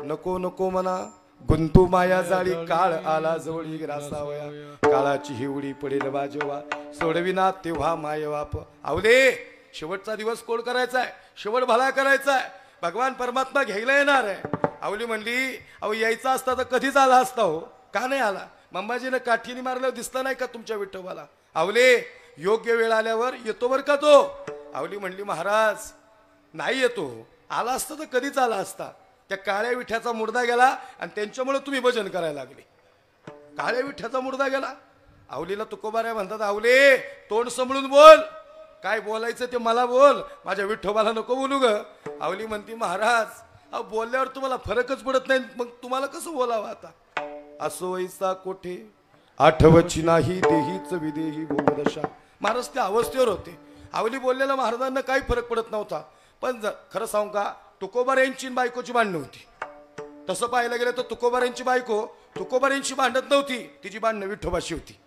नको नको म्हणा गुंतू माया जाळी, काळ आला जवळी ग्रासावया, काळाची हिवडी पडेल वाजवा, सोडविना तेव्हा माय बाप. आवले शेवटचा दिवस कोण करायचा शेवट भला करायचा भगवान परमात्मा घ्यायला येणार आहे. आवली म्हणली, अहो यायचा असता तर कधीच आला असता. हो का नाही आला? मंबाजीनं काठीने मारल्यावर दिसलं नाही का तुमच्या विठोबाला? आवले योग्य वेळ आल्यावर येतो बर का तो. आवली म्हणली, महाराज नाही येतो, आला असता तर कधीच आला असता. त्या काळ्या विठ्याचा मुर्दा गेला, आणि त्यांच्यामुळे तुम्ही भजन करायला लागले. काळ्या विठ्याचा मुर्दा गेला. आवलीला तुकोबाराय म्हणतात, आवले तोंड सांभाळून बोल, काय बोलायचं ते मला बोल, माझ्या विठोबाला नको बोलू ग. आवली म्हणती, महाराज अहो बोलल्यावर तुम्हाला फरकच पडत नाही, मग तुम्हाला कसं बोलावं आता? असो ऐसा कोठे आठवची नाही देहीच विदेही भोगदशा. महाराज त्या अवस्थेवर होते. आवली बोललेला महाराजांना काही फरक पडत नव्हता. पण खरं सांगू का, तुकोबारायांची बायकोची भांडणं होती. तसं पाहायला गेलं तर तुकोबारायांची बायको तुकोबारायांची भांडत नव्हती, तिची भांडणं विठोबाशी होती.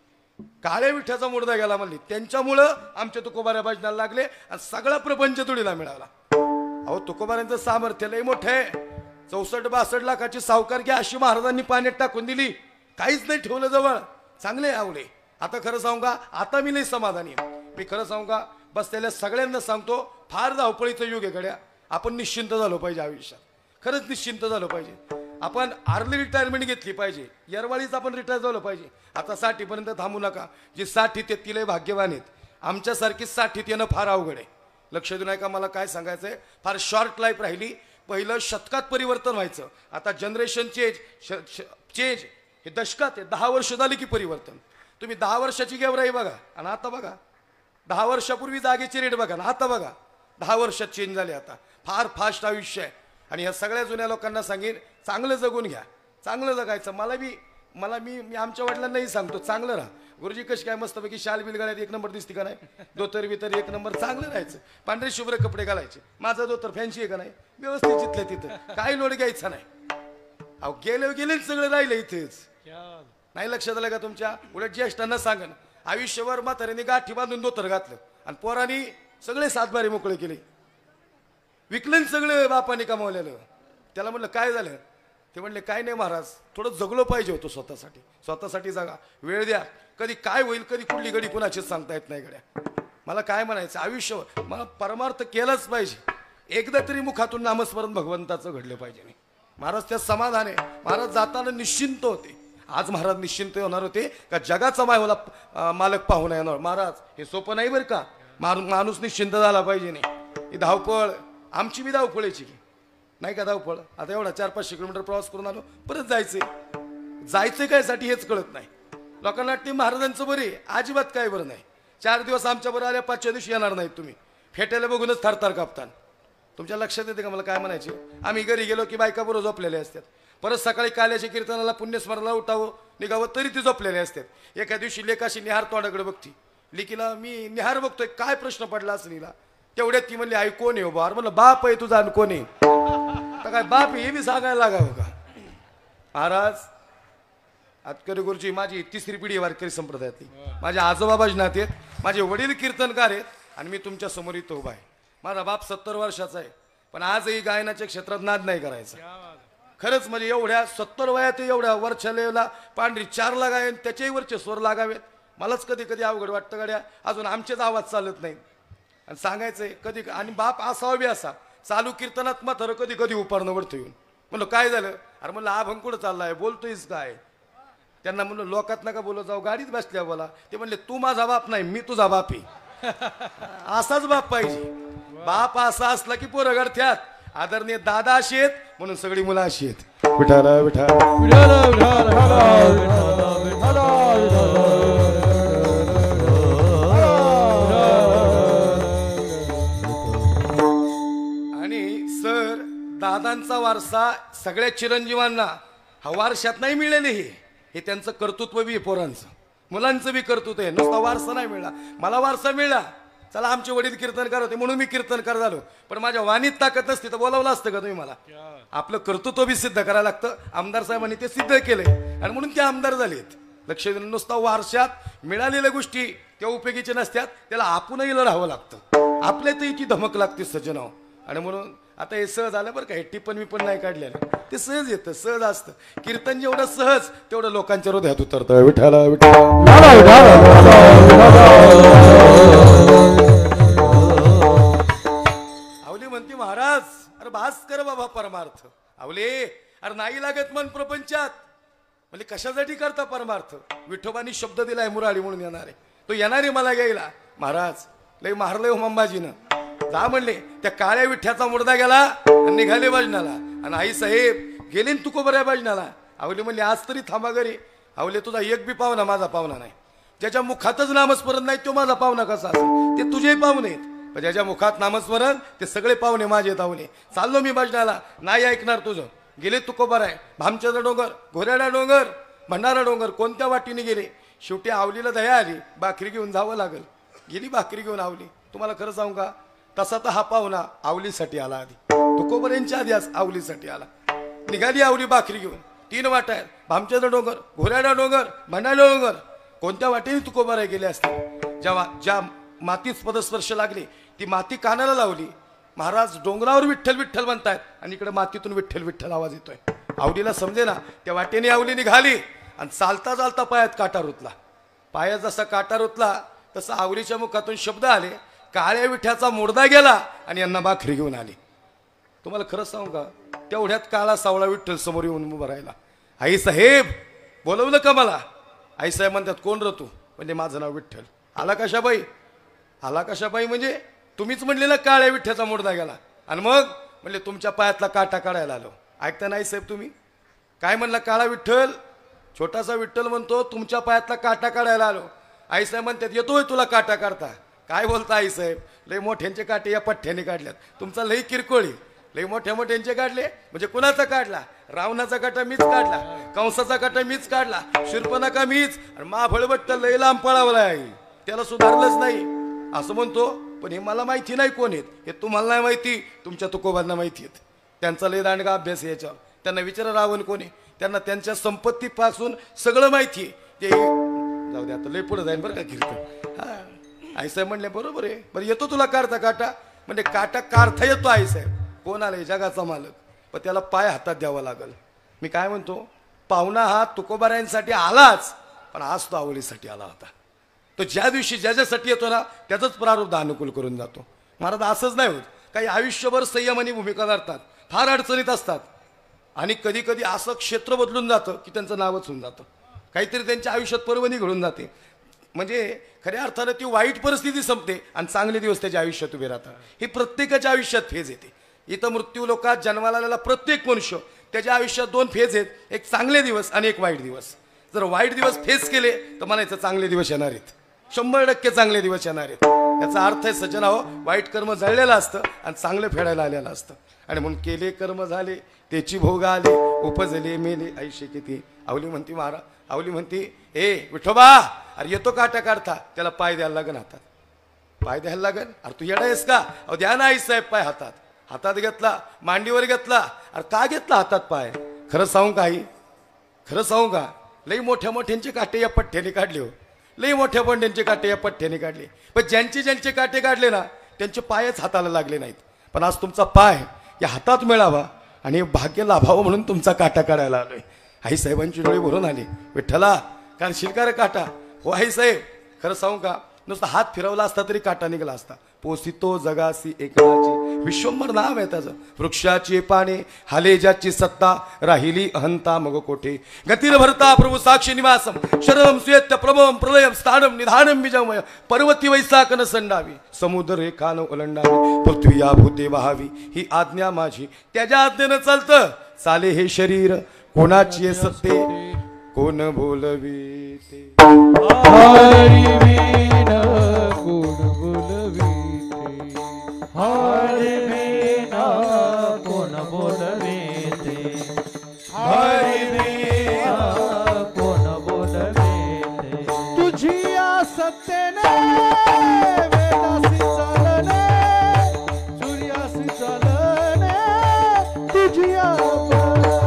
काळ्या विठ्याचा मुर्दा गेला म्हणली, त्यांच्यामुळं आमच्या तुकोबाऱ्या भजनाला लागले, आणि सगळा प्रपंच तुडीला मिळाला. अहो तुकोबारायांचं सामर्थ्य लय मोठं आहे. 64-62 लाखाची सावकारकी अशी महाराजांनी पाण्यात टाकून दिली, काहीच नाही ठेवलं जवळ. चांगले आवले. आता खरं सांगू का, आता मी नाही समाधानी. मी खरं सांगू का, बस त्याला सगळ्यांना सांगतो, फार धावपळीचं युग आहे गड्या. आपण निश्चिंत झालो पाहिजे आयुष्यात, खरंच निश्चिंत झालं पाहिजे. आपण अर्ली रिटायरमेंट घेतली पाहिजे, येरवाळीच आपण रिटायर झालो पाहिजे. आता 60 पर्यंत थांबू नका. जे 60 ते तिला भाग्यवान आहेत, आमच्यासारखी 60 येणं फार अवघड आहे. लक्ष देऊ नका. मला काय सांगायचंय, फार शॉर्ट लाईफ राहिली. पहिलं शतकात परिवर्तन व्हायचं, आता जनरेशन चेंज हे दशकात आहे. 10 वर्ष झाली की परिवर्तन. तुम्ही 10 वर्षाची गेवराई बघा, आणि आता बघा 10 वर्षापूर्वी जागेची रेट बघा, आणि आता बघा 10 वर्षात चेंज झाले. आता फार फास्ट आयुष्य आहे. आणि ह्या सगळ्या जुन्या लोकांना सांगेन, चांगलं जगून घ्या, चांगलं जगायचं. मी आमच्या वडिलांनाही सांगतो, चांगलं राहा. गुरुजी कशी काय मस्तपैकी शाल बिल घालायची एक नंबर दिसते का नाही, धोतर बितर एक नंबर चांगलं राहायचं, पांढरे शुभ्र कपडे घालायचे. माझा धोतर फॅन्सी आहे का नाही, व्यवस्थित जिथलं तिथं, काही लोड घ्यायचा नाही. अहो गेले सगळं राहिलं इथेच. नाही लक्षात आलं का तुमच्या? उलट ज्येष्ठांना सांगन आयुष्यभर म्हाताऱ्यांनी गाठी बांधून धोतर घातलं आणि पोरांनी सगळे सातबारे मोकळे केले, विकलन सगळं बापाने कमावलेलं. त्याला म्हणलं काय झालं? ते म्हणले काय नाही महाराज, थोडं जगलो पाहिजे होतो स्वतःसाठी. स्वतःसाठी जागा, वेळ द्या, कधी काय होईल कधी कुठली घडी कुणाचीच सांगता येत नाही गड्या. मला काय म्हणायचं, आयुष्यभर मला परमार्थ केलाच पाहिजे, एकदा तरी मुखातून नामस्मरण भगवंताचं घडलं पाहिजे. नाही महाराज त्या समाधान आहे. महाराज जाताना निश्चिंत होते. आज महाराज निश्चिंत होणार होते का जगाचा मालक पाहून येणार. महाराज हे सोपं नाही बरं का, माणूस निश्चिंत झाला पाहिजे. नाही ही धावपळ, आमची बी धावपळीची नाही का धावपळ. आता एवढा 400-500 किलोमीटर प्रवास करून आलो, परत जायचं काय साठी हेच कळत नाही लोकांना. वाटते महाराजांचं बरे, अजिबात काय बरं नाही. 4 दिवस आमच्या बरोबर आल्या, 5व्या दिवशी येणार नाहीत तुम्ही. फेट्याला बघूनच थरथर कापतान. तुमच्या लक्षात येते का मला काय म्हणायचे? आम्ही घरी गेलो की बायका बरोबर झोपलेले असतात, परत सकाळी काल्याच्या कीर्तनाला पुण्यस्मरणाला उठावं निघावं तरी ती झोपलेले असतात. एका दिवशी लेकाशी निहार तोंडाकडे बघती, लेकीला मी निहार बघतोय काय प्रश्न पडला असं नीला. तेवढ्यात ती म्हणली आई कोण आहे हो बार? म्हणलं बाप आहे तुझा आणि कोण आहे? तर काय बाप हे बी सांगायला लागावं का? महाराज आतकरी गुरुजी माझी 3री पिढी वारकरी संप्रदायातली. माझे आजोबा भजनात आहेत, माझे वडील कीर्तनकार आहेत आणि मी तुमच्या समोर इथं उभा आहे. माझा बाप 70 वर्षाचा आहे, पण आजही गायनाच्या क्षेत्रात नाद नाही करायचा. खरंच म्हणजे एवढ्या 70 वयात एवढ्या वरच्या लेवला पांढरी 4 लागावे, त्याच्याही वरचे स्वर लागावेत. मलाच कधी कधी अवघड वाटतं गड्या, अजून आमचेच आवाज चालत नाही. आणि सांगायचंय कधी, आणि बाप असावा बी असा चालू कीर्तनात मात्र कधी कधी उपारणं वरतं येऊन म्हणलं काय झालं? अरे म्हणलं अभंग कुठं चाललाय, बोलतोयस काय? त्यांना म्हणलं लोकात नका बोलत जाऊ, गाडीत बसल्या बोला. ते म्हणले तू माझा बाप नाही, मी तुझा बाप आहे. असाच बाप पाहिजे. बाप असा असला की पोरं घडत्यात. आदरणीय दादा अशी आहेत म्हणून सगळी मुलं अशी आहेत. विठाला आणि सर दादांचा वारसा सगळ्या चिरंजीवांना हा वारशात नाही मिळालेले. हे त्यांचं कर्तृत्व बी आहे, पोरांचं मुलांचं बी कर्तृत्व आहे. नुसता वारसा नाही मिळाला, मला वारसा मिळाला. चला आमचे वडील कीर्तनकार होते म्हणून मी कीर्तनकार झालो, पण माझ्या वाणीत ताकद नसती तर बोलावलं असतं का तुम्ही मला? आपलं कर्तृत्व बी सिद्ध करायला लागतं. आमदार साहेबांनी ते सिद्ध केलंय आणि म्हणून ते आमदार झालेत. लक्ष देणं, नुसता वारशात मिळालेल्या गोष्टी त्या उपयोगीच्या नसत्यात, त्याला आपणही लढावं लागतं. आपल्यात ती धमक लागते सज्जनाव. आणि म्हणून आता हे सहज आलं बरं का, हे टिप्पण विपण नाही काढलेलं, ते सहज येतं, सहज असतं. कीर्तन जेवढं सहज तेवढं लोकांच्या हृदयात उतरतं. विठाला आवली म्हणते महाराज अरे भास कर बाबा परमार्थ. आवले अरे नाही लागत मन प्रपंचात. म्हणजे कशासाठी करता परमार्थ? विठोबानी शब्द दिलाय मुराळी म्हणून येणारे, तो येणारे मला घ्यायला. महाराज लय मारलंय हो अंबाजीनं. जा म्हणले, त्या काळ्या विठ्याचा मुर्दा गेला आणि निघाले भजनाला. आणि आई साहेब गेले तुकोबऱ्या भजनाला. आवले म्हणले आज तरी थांबा घरी. आवले तुझा एक बी पाहुणा माझा पाहुणा नाही. ज्याच्या मुखातच नामस्मरण नाही तो माझा पाहुणा कसा असेल? ते तुझेही पाहुणे आहेत, पण ज्याच्या मुखात नामस्मरण ते सगळे पाहुणे माझे पाहुणे. चाललो मी भजनाला, नाही ऐकणार तुझं. गेले तुकोबराय, भामचंद्र डोंगर, घोऱ्याडा डोंगर, भंडारा डोंगर, कोणत्या वाटीने गेले. शेवटी आवलीला दया आली, भाकरी घेऊन जावं लागल. गेली भाकरी घेऊन आवली. तुम्हाला खरं सांगू का, तसा तर हा पाहुणा आवलीसाठी आला. आधी तुकोबऱ्यांच्या आधी आवलीसाठी आला. निघाली आवली भाकरी घेऊन. 3 वाटा आहेत, भामचंद्र डोंगर, घोऱ्याडा डोंगर, भंडारा डोंगर. कोणत्या वाटेने तुकोबराय गेले असते? ज्या मातीत पदस्पर्श लागले ती माती कानाला लावली. महाराज डोंगरावर विठ्ठल विठ्ठल म्हणतायत आणि इकडे मातीतून विठ्ठल विठ्ठल आवाज येतोय. आवलीला समजे ना, त्या वाटेने आवली निघाली आणि चालता चालता पायात काटा रुतला. पायात जसा काटा रुतला तसा आवलीच्या मुखातून शब्द आले, काळ्या विठ्याचा मुर्दा गेला आणि यांना भाकरी घेऊन आली. तुम्हाला खरं सांगू का, तेवढ्यात काळा सावळा विठ्ठल समोर येऊन उभा राहिला. आई साहेब बोलवलं का मला? आई साहेब म्हणतात कोण रे तू? म्हणजे माझं नाव विठ्ठल. आला कशाबाई? आला कशाबाई म्हणजे तुम्हीच म्हणले ना काळ्या विठ्ठ्याचा मुर्दा गेला. आणि मग म्हणले तुमच्या पायातला काटा काढायला आलो. ऐकता नाही साहेब तुम्ही काय म्हणला? काळा विठ्ठल, छोटासा विठ्ठल म्हणतो तुमच्या पायातला काटा काढायला आलो. आई साहेब म्हणतात येतोय तुला काटा काढता? काय बोलता आई साहेब, लय मोठ्यांचे काटे या पठ्ठ्याने काढल्यात, तुमचा लई किरकोळी. लई मोठ्या मोठ्यांचे काढले म्हणजे कुणाचा काढला? रावणाचा काटा मीच काढला, कंसाचा काटा मीच काढला, शूर्पणखा मीच, आणि महाफळवट्ट लई लांब पळावला आहे, त्याला सुधारलंच नाही असं म्हणतो. पण हे मला माहिती नाही कोण आहेत, हे तुम्हाला नाही माहिती, तुमच्या तुकोबांना माहिती आहेत. त्यांचा लय दांडगा अभ्यास आहे याच्यावर. त्यांना विचारा रावण कोणी, त्यांना त्यांच्या संपत्तीपासून सगळं माहिती आहे. ते जाऊ दे, आता लय पुढे जाईन बरं का कीर्तन. हा आईसाहेब म्हणले बरोबर आहे. बरं येतो तुला काढता काटा? म्हणजे काटा काढता येतो आईसाहेब. कोण आलाय? जगाचा मालक. पण त्याला पाय हातात द्यावा लागल. मी काय म्हणतो, पाहुणा हा तुकोबारायांसाठी आलाच, पण आज तो आवलीसाठी आला होता. तो ज्या दिवशी ज्याच्यासाठी येतो ना त्याचंच प्रारब्ध अनुकूल करून जातो. महाराज असंच नाही होत. काही आयुष्यभर संयमाने भूमिका धरतात, फार अडचणीत असतात, आणि कधी कधी असं क्षेत्र बदलून जातं की त्यांचं नावच होऊन जातं. काहीतरी त्यांच्या आयुष्यात पर्वणी घडून जाते. म्हणजे खऱ्या अर्थानं ती वाईट परिस्थिती संपते आणि चांगले दिवस त्याच्या आयुष्यात उभे राहतात. ही प्रत्येकाच्या आयुष्यात फेज येते. इथं मृत्यू लोकात जन्माला आलेला प्रत्येक मनुष्य त्याच्या आयुष्यात दोन फेज आहेत, एक चांगले दिवस आणि एक वाईट दिवस. जर वाईट दिवस फेस केले तर म्हणायचं चांगले दिवस येणार आहेत, 100% चांगले दिवस येणार आहेत. याचा अर्थ आहे सज्जना हो, वाईट कर्म जळलेलं असतं आणि चांगलं फेडायला आलेलं असतं. आणि म्हणून केले कर्म झाले त्याची भोग आले, उपजले मेले ऐशे किती. आवली म्हणती महाराज, आवली म्हणती ए विठोबा, अरे येतो काटा काढता, त्याला पाय द्यायला लागन हातात. पाय द्यायला लागन? अरे तू येडा आहेस का? अहो द्या ना आई साहेब पाय हातात. हातात घेतला, मांडीवर घेतला. अरे का घेतला हातात पाय? खरं सांगू का आई, खरं सांगू का, लई मोठ्या मोठ्यांचे काटे या पठ्ठ्याने काढले हो, लई मोठ्या मोठ्यांचे काटे या पठ्ठ्याने काढले. पण ज्यांचे काटे काढले ना त्यांचे पायच हाताला लागले नाहीत. पण आज तुमचा पाय या हातात मिळावा आणि भाग्य लाभावं म्हणून तुमचा काटा काढायला आलोय. आई साहेबांची डोळे भरून आले. विठ्ठला कारण शिलकार काटा हो आई साहेब. खरं सांगू का, नुसता हात फिरवला असता तरी काटा निघाला असता. पोसितो जगासी एकनाची, विश्वंभर नाव आहे त्याचं. वृक्षाची पाने हाले ज्याची सत्ता, राहिली अहंता मग कोठे. गतीर भरता प्रभू साक्षी निवासम, शरम सुयत्य प्रभवम प्रलयम स्थानम निधानम विजमय. पर्वती वैसाकन संडावी, समुद्र रेखान ओलांडावी, पृथ्वी या भूते वहावी, ही आज्ञा माझी. त्याच्या आज्ञेनं चालतं. चाले हे शरीर कोणाची सत्ते, कोण बोलवीते. हरी वीण कोण बोलवीते, हरी वीण कोण बोलवीते, हरी वीण कोण बोलवीते. तुझी या सत्तेने वेदासी चालणे, सूर्यासी चालणे, तुझी या बोलणे,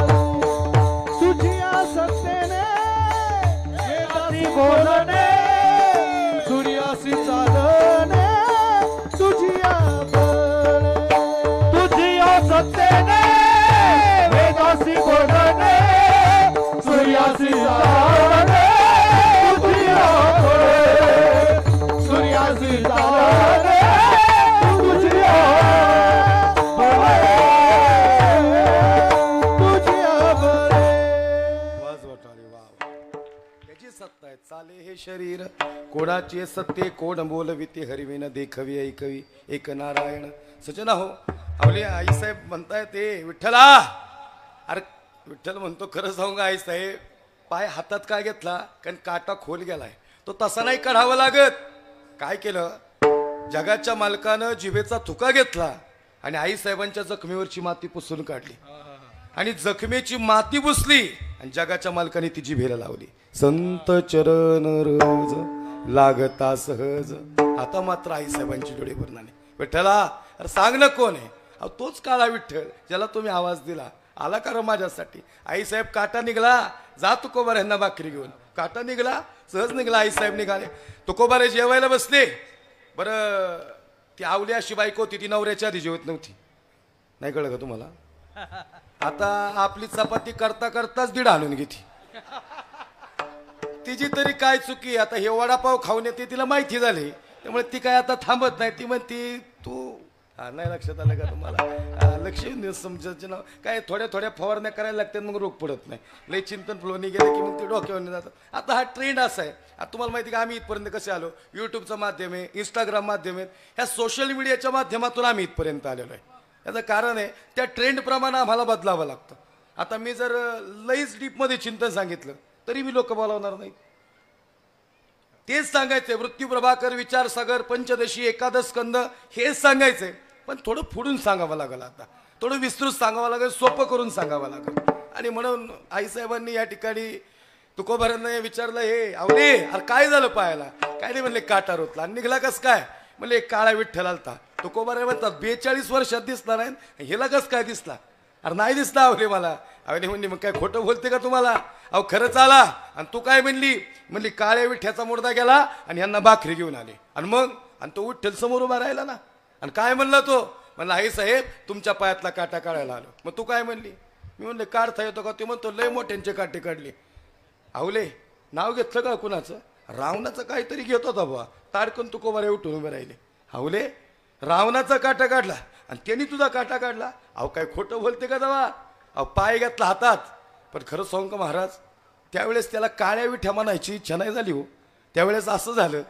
सूर्यासी चालणे, तुझिया बळे. तुझिया सत्तेने वेदासी बोलणे, सूर्यासी चालणे, तुझिया बळे. सूर्यासी चालणे, तुझिया बळे, तुझिया बळे. सत्ता आहे. चाले हे शरीर कोणाची सत्ते, कोण बोलविते. हरिविन देखवी ऐकवी एक नारायण. सजना हो, आवली आई साहेब म्हणताय ते विठ्ठला. अरे विठ्ठल म्हणतो खरं सांगू का आई साहेब, पाय हातात काय घेतला कारण काटा खोल गेलाय, तो तसा नाही काढावा लागत. काय केलं, जगाच्या मालकानं जिभेचा थुका घेतला आणि आई साहेबांच्या जखमेवरची माती पुसून काढली, आणि जखमेची माती पुसली आणि जगाच्या मालकाने ती जिभेला लावली. संत चरण रोज लागता सहज. आता मात्र आई साहेबांची डोळे भरून आले. विठ्ठला अरे सांग ना कोण आहे? अहो तोच काळा विठ्ठल ज्याला तुम्ही आवाज दिला, आला का माझ्यासाठी. आई साहेब काटा निघला, जा तुकोबार यांना भाकरी घेऊन. काटा निघला, सहज निघला. आई साहेब निघाले. तुकोबारे जेवायला बसले. बरं ती आवली अशी बायको होती, ती नवऱ्याच्या आधी जेवत नव्हती. नाही कळलं का तुम्हाला? आता आपली चपाती करता करताच दीड आणून घेती. तिची तरी काय चुकी. आता हे वडापाव खाऊन येते तिला माहिती झाली, त्यामुळे ती काय आता थांबत नाही. ती म्हणती तू नाही लक्षात आलं का तुम्हाला? लक्ष समजायचं ना काय, थोड्या थोड्या फवारण्या करायला लागतात, मग रोग पडत नाही. लय चिंतन फुलवणी गेले की मग ते डोक्यावर जातात. आता हा ट्रेंड असा आहे. आता तुम्हाला माहिती का आम्ही इथपर्यंत कसे आलो? यूट्यूबचं माध्यम आहे, इंस्टाग्राम माध्यम आहे, ह्या सोशल मीडियाच्या माध्यमातून आम्ही इथपर्यंत आलेलो आहे. याचं कारण आहे त्या ट्रेंडप्रमाणे आम्हाला बदलावं लागतं. आता मी जर लईच डीपमध्ये चिंतन सांगितलं तरी मी लोक बोलावणार नाही. तेच सांगायचंय, मृत्यू प्रभाकर, विचार सागर, पंचदशी, एकादश स्कंद हेच सांगायचंय, पण थोडं पुढून सांगावं लागलं. आता थोडं विस्तृत सांगावं लागेल, सोपं करून सांगावं लागेल. आणि म्हणून आईसाहेबांनी या ठिकाणी तुकोबारांना विचारलं, हे आवले अरे काय झालं पायाला? काय नाही म्हणले, काटा रोतला. आणि निघला कस काय? म्हणले एक काळा विठ्ठल आलता. तुकोबारा म्हणतात 42 वर्षात दिसला नाही, हिला कस काय दिसला? अरे नाही दिसला आवले मला. आवले म्हणली मग काय खोटं बोलते का तुम्हाला? अहो खरंच आला. आणि तू काय म्हणली? म्हणली काळ्या विठ्ठ्याचा मुर्दा गेला आणि यांना भाकरी घेऊन आले. आणि मग आणि तो विठ्ठल समोर उभा राहिला ना. आणि काय म्हणला तो? म्हणला आई साहेब तुमच्या पायातला काटा काढायला आलो. मग तू काय म्हणली? मी म्हणले काढता येतो का? ते म्हणतो लय मोठ्यांचे काटे काढले. आवले नाव घेतलं का कुणाचं? रावणाचं काहीतरी घेत होता बुवा. ताडकन तुकोबारे उठून उभे राहिले. आवले रावणाचा काटा काढला आणि त्यांनी तुझा काटा काढला? अहो काय खोटं बोलते का दवा? अहो पाय घेतला हातात. पण खरं सांगू का महाराज, त्यावेळेस त्याला काळ्या विठ्या म्हणायची इच्छा नाही झाली हो. त्यावेळेस असं झालं,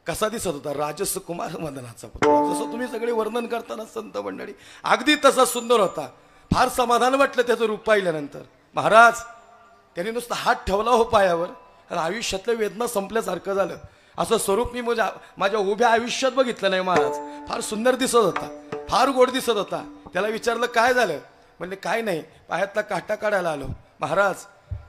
कसा दिसत होता? राजस कुमार मदनाचा पुतळा. जसं तुम्ही सगळे वर्णन करताना संत मंडळी, अगदी तसा सुंदर होता. फार समाधान वाटलं त्याचं रूप पाहिल्यानंतर. महाराज त्याने नुसता हात ठेवला हो पायावर आणि आयुष्यातल्या वेदना संपल्यासारखं झालं. असं स्वरूप मी माझ्या उभ्या आयुष्यात बघितलं नाही महाराज. फार सुंदर दिसत होता, फार गोड दिसत होता. त्याला विचारलं काय झालं? म्हणले काय नाही, पायातला काटा काढायला आलो. महाराज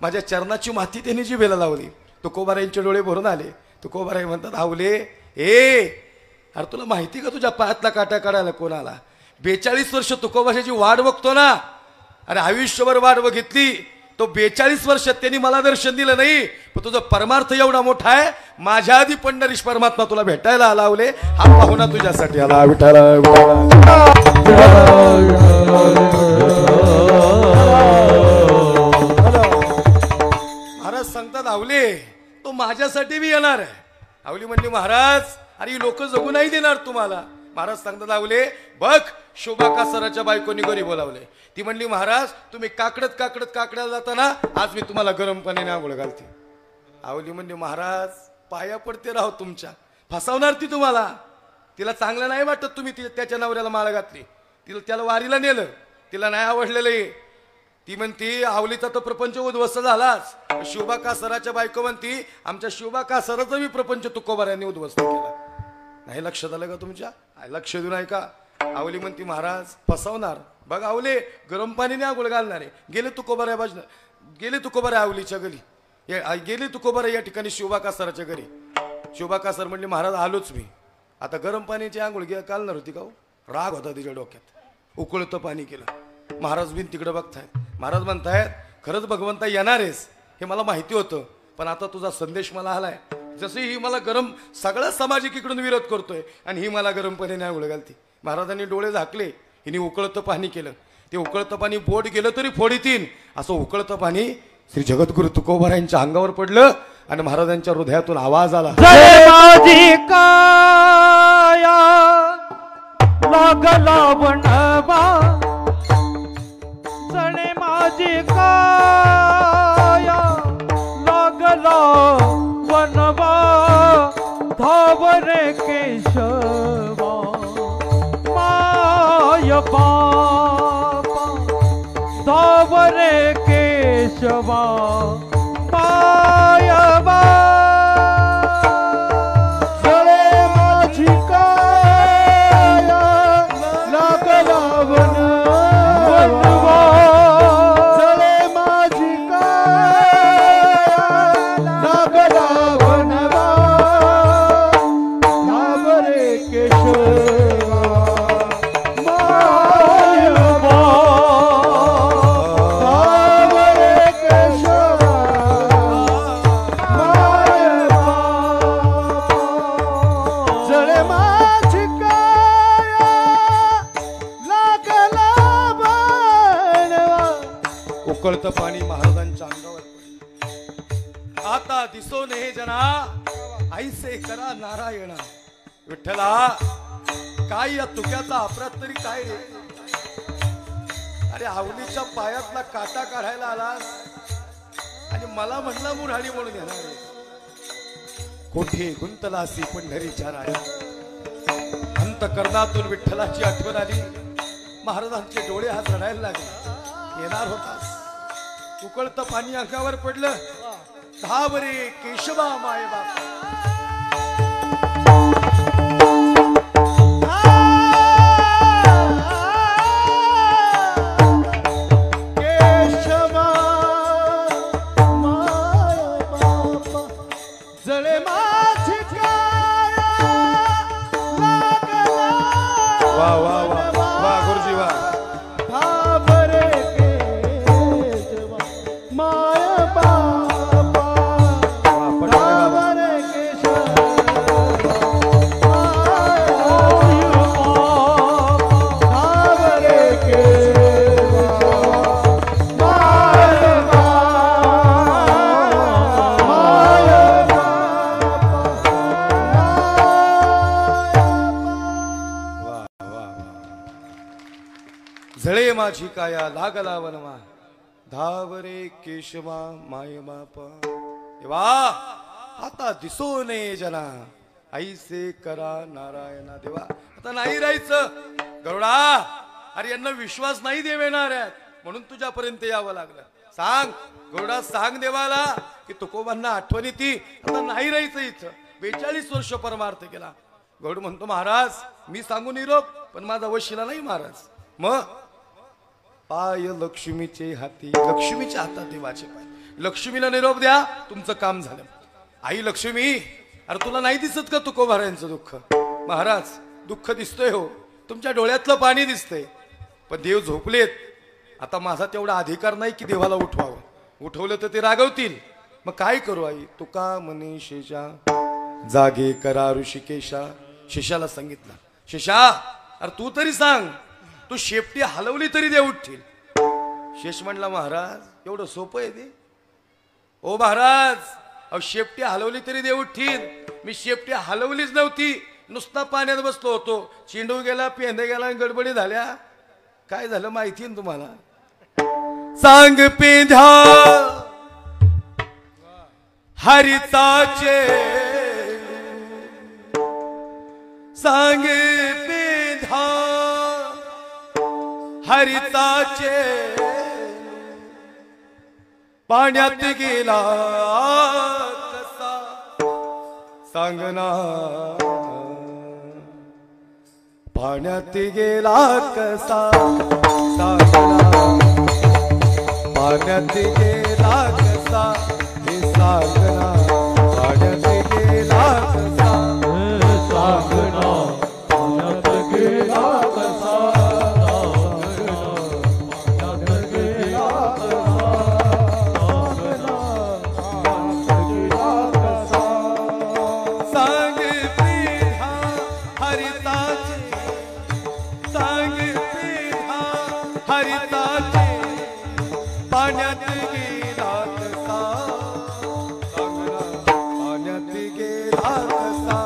माझ्या चरणाची माती त्यांनी जिभेला लावली. तुकोबारायांचे डोळे भरून आले. तुकोबाराय म्हणतात आवले अरे तुला माहिती का तुझ्या पायातला काटा काढायला कोण आला? 42 वर्ष तुकोबाराची वाट बघतो ना. अरे आयुष्यभर वाट बघितली. तो 42 वर्षात त्यांनी मला दर्शन दिलं नाही, पण तुझा परमार्थ एवढा मोठा आहे. माझ्या आधी पंढरीश परमात्मा तुला भेटायला आला आवले. हा पाहुणा तुझ्यासाठी आला. विठाला महाराज सांगतात आवले तो माझ्यासाठी बी येणार आहे. आवली म्हणली महाराज अरे लोक जगू नाही देणार तुम्हाला. महाराज सांगतात आवले बघ शोभा कासाराच्या बायकोनी घरी बोलावले. ती म्हणली महाराज तुम्ही काकड्याला जाताना आज मी तुम्हाला गरम पाण्याने आंघोळ घालते. आवली म्हणली महाराज पाया पडते राहो तुमच्या, फसवणार ती तुम्हाला. तिला चांगलं नाही वाटत तुम्ही त्याच्या नवऱ्याला माळ घातली. त्याला वारीला नेलं, तिला नाही आवडलेलं. ती म्हणती आवलीचा तर प्रपंच उद्ध्वस्त झालाच. शोभा कासाराच्या बायको म्हणती आमच्या शोभा कासाराचा बी प्रपंच तुकोबारांनी उद्ध्वस्त केला. नाही लक्षात आलं का तुमच्या? लक्ष देऊ नाही का? आवली म्हणती महाराज फसवणार. बघ आवले गरम पाणीने आंघोळ घालणारे. गेले तुकोबारा आवलीच्या घरी, गेले तुकोबारा या ठिकाणी शोभा कासाराच्या घरी. शोभा कासार म्हणली महाराज आलोच मी. आता गरम पाण्याची आंघोळ घालणार होती का? राग होता तिच्या डोक्यात. उकळतं पाणी केलं. महाराज बिन तिकडे बघतायत. महाराज म्हणतायत खरंच भगवंता येणार आहेस हे मला माहिती होतं, पण आता तुझा संदेश मला आलाय. जसे ही मला गरम सगळा सामाजिक इकडून विरोध करतोय आणि ही मला गरम पाण्याने आंघोळ घालते. महाराजांनी डोळे झाकले, हिने उकळतं पाणी केलं. ते उकळतं पाणी बोट गेलं तरी फोडीतीन असं उकळतं पाणी श्री जगद्गुरु तुकोबारायांच्या अंगावर पडलं आणि महाराजांच्या हृदयातून आवाज आला, जय माझी काया लागला वनवा, जणे माझी काया लागला वनवा, धावरे केशवा माय बापा, धावरे केशवा माय बापा. जळे माझी काया लागला वनवा, जळे माझी काया लागला वनवा, धावरे केशवा माय उकळतं पाणी महाराजांच्या अंगावर पडलं. आता दिसो ने जना ऐसे करा नारायण. विठ्ठला काय या तुक्याचा अपराध तरी काय रे? अरे आवलीच्या पायातला काटा काढायला आलास आणि मला म्हणला मुराडी म्हणून येणार. कोठे गुंतलासी पंढरीच्या राया. अंतकरणातून विठ्ठलाची आठवण आली. महाराजांचे डोळे हात रडायला लागले. येणार होतास, उकळतं पाणी अंगावर पडलं. धावरे केशवा माय बापा. झळे माझी काया लागला वनवा धावरे केशवा माय बापा देवा आता दिसो नये जना ऐसे करा नारायणा देवा आता नाही राहायचं गरुडा अरे यांना विश्वास नाही देणार आहेत म्हणून तुझ्यापर्यंत यावं लागलं सांग गरुडा सांग देवाला की तुकोबांना आठवण येते आता नाही राहायचं इथं 42 वर्ष परमार्थ केला गरुड म्हणतो महाराज मी सांगू निरोप पण माझा वशिला नाही महाराज मग पाय लक्ष्मीचे हाती लक्ष्मीच्या हातात देवाचे पाय लक्ष्मीला निरोप द्या तुमचं काम झालं आई लक्ष्मी अरे तुला नाही दिसत का तुकोबारायांचं दुःख महाराज दुःख दिसतंय हो तुमच्या डोळ्यातलं पाणी दिसतंय पण देव झोपलेत आता माझा तेवढा अधिकार नाही की देवाला उठवावं उठवलं तर ते रागवतील मग काय करू आई तुका मनीषेच्या जागे करा ऋषिकेशा शिष्याला सांगितलं शिष्या अरे तू तरी सांग तू शेपटी हलवली तरी देव उठतील शेष म्हणला महाराज एवढं सोपं आहे ते ओ महाराज अहो शेपटी हलवली तरी देव उठतील मी शेपटी हलवलीच नव्हती नुसता पाण्यात बसलो होतो चेंडू गेला पेंदे गेला आणि गडबडी झाल्या काय झालं माहिती ना तुम्हाला सांग पेंध्या हरिताचे सांग पेंध्या हरिताचे पाण्यात गेला कसा सांगना पाण्यात गेला कसा सांगना पाण्यात गेला कसा हे सांगना पाण्यात गेला कसा सांगना पाण्यात गेला कसा पाण्यात गेला कसा पाण्यात गेला कसा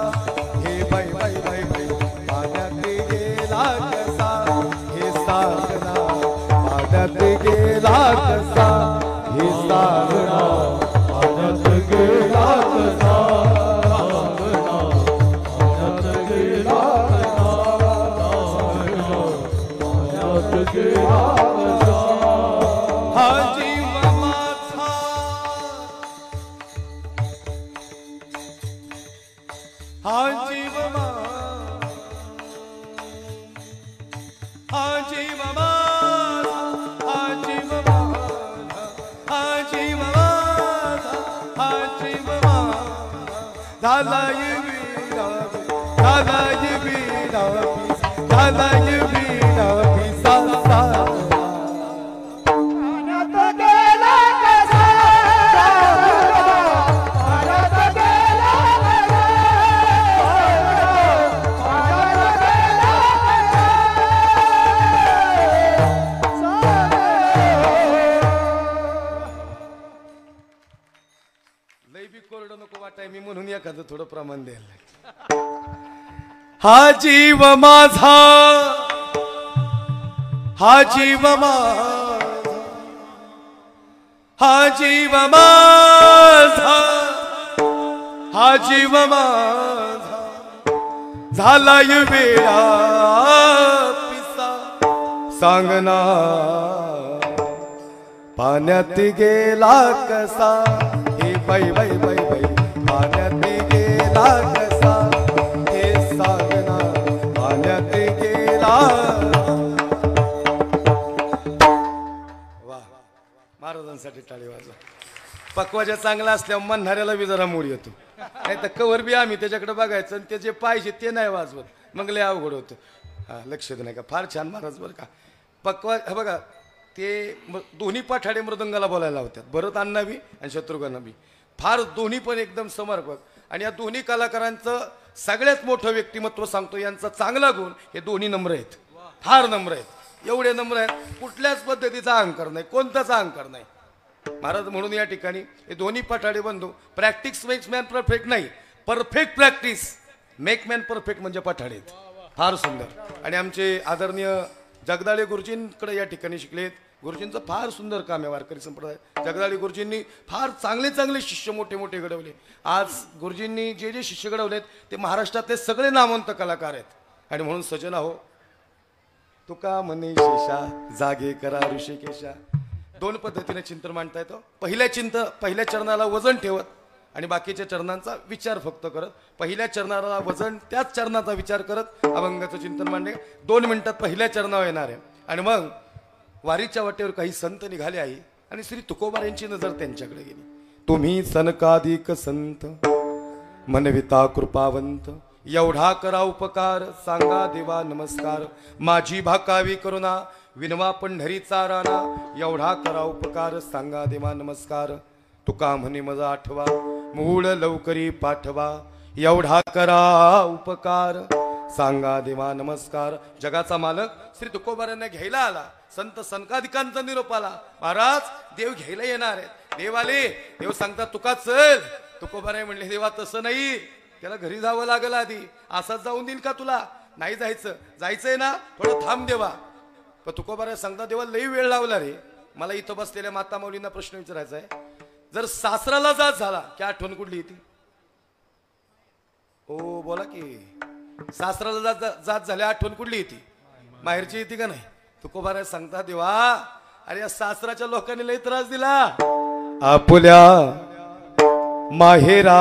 हे बाई बाई बाई बाई पाण्यात गेला कसा हे सांगना पाण्यात गेला कसा हे सांगना पाण्यात गेला कसा पाण्यात गेला पाण्यात गेला हा जीव माझा हा जीव माझा हा जीव माझा हा जीव माझा हा जीव माझा हा जीव माझा झालाय वीरा झालाय वीरा झालाय वीरा सा मी म्हणून एखादं थोडं प्रमाण द्यायला हा जीव माझा हा जीव माझा हा जीव माझा हा जीव माझा झालाय वेळा पिसा सांगना पाण्यात गेला कसा हे बाई बाई बाई बाई पाण्यात गेला कसा हे सांगना पाण्यात गेला वा महाराजांसाठी टाळी वाजवा पक्वाच्या चांगला असल्यावर म्हणणाऱ्याला बी जरा मूड येतो नाही तर कवर बी आम्ही त्याच्याकडे बघायचं आणि ते जे पाहिजे ते नाही वाजवत मग लय अवघड होतं हा लक्ष दे नाही का फार छान महाराज बरं का पक्वा हा बघा ते दोन्ही पाठाडे मृदंगाला बोलायला होत्यात भरत अण्णा बी आणि शत्रुघ्न बी फार दोन्ही पण एकदम समर्पक आणि या दोन्ही कलाकारांचं सगळ्यात मोठं व्यक्तिमत्व सांगतो यांचा चांगला गुण हे दोन्ही नम्र आहेत फार नम्र आहेत एवढे नम्र आहेत कुठल्याच पद्धतीचा अहंकार नाही कोणताच अहंकार नाही महाराज म्हणून या ठिकाणी हे दोन्ही पाठाडे बंधू प्रॅक्टिस मेक्स मॅन परफेक्ट नाही perfect practice make man perfect म्हणजे पाठाडे फार सुंदर आणि आमचे आदरणीय जगदाळे गुरुजींकडे या ठिकाणी शिकलेत. गुरुजींचं फार सुंदर काम आहे वारकरी संप्रदाय. जगदाळे गुरुजींनी फार चांगले चांगले शिष्य मोठे मोठे घडवले. आज गुरुजींनी जे जे शिष्य घडवलेत ते महाराष्ट्रातले सगळे नामवंत कलाकार आहेत. आणि म्हणून सजना हो, तुका म्हणे शेषा जागे करा ऋषिकेशा. दोन पद्धतीने चिंतन मांडता येतं. पहिल्या चरणाला वजन ठेवत आणि बाकीच्या चरणांचा विचार फक्त करत. पहिल्या चरणाला वजन, त्याच चरणाचा विचार करत अभंगाचं चिंतन मांडणे 2 मिनिटात पहिल्या चरणावर येणार आहे. आणि मग वारीच्या वाटेवर काही संत निघाले आहे आणि श्री तुकोबार यांची नजर त्यांच्याकडे गेली. तुम्ही सनकाधिक संत मनविता कृपावंत, एवढा करा उपकार सांगा देवा नमस्कार. माझी भाकावी करुणा विनवा पंढरीचा राणा, एवढा करा उपकार सांगा देवा नमस्कार. तुका म्हणे मजा आठवा मूळ लवकरी पाठवा, एवढा करा उपकार सांगा देवा नमस्कार. जगाचा मालक श्री तुकोबारांना घ्यायला आला. संत सनकाधिकांचा निरोप आला. महाराज देव घ्यायला येणार आहेत. देव आले. देव सांगतात तुका चल. तुकोबाराय म्हणले देवा तसं नाही, त्याला घरी जावं लागलं आधी. असाच जाऊन देईल का तुला? नाही जायचं. जायचंय ना, थोडं थांब देवा. पण तुकोबाराय सांगतात देवा लई वेळ लावला रे. मला इथं बसलेल्या माता माऊलींना प्रश्न विचारायचा आहे. जर सासराला जात झाला की आठवण कुठली येते? ओ बोला की. सासराला जात झाल्या आठवण कुठली येते? माहेरची येते का नाही? तुकोबाराय सांगता देवा अरे या सासराच्या लोकांनी लई त्रास दिला. आपुल्या माहेरा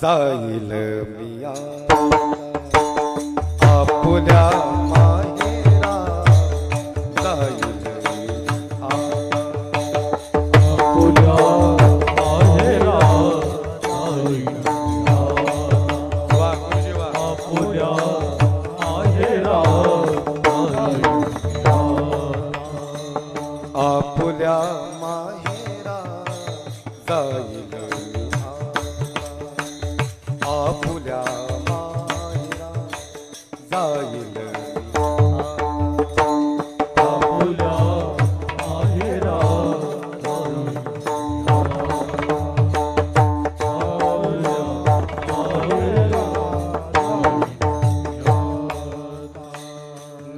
जाईल मिया, आपुल्या माहेरा जाईल मिया, आपुल्या माहेरा जाईल मिया, वा गुरुजी वा. आपुल्या माहेरा जाईल मिया, आपुल्या माहेरा जाईल मिया, आपुल्या माहेरा जाईल मिया, आपुल्या माहेरा जाईल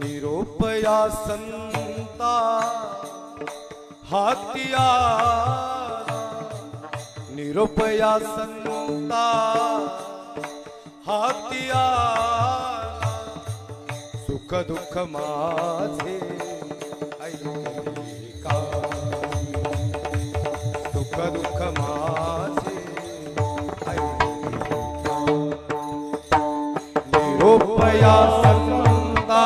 निरोपया संता हातिया, निरोपया संता हातिया, सुख दुःख माझे ऐकले का, सुख दुःख माझे ऐकले का. निरोपया संता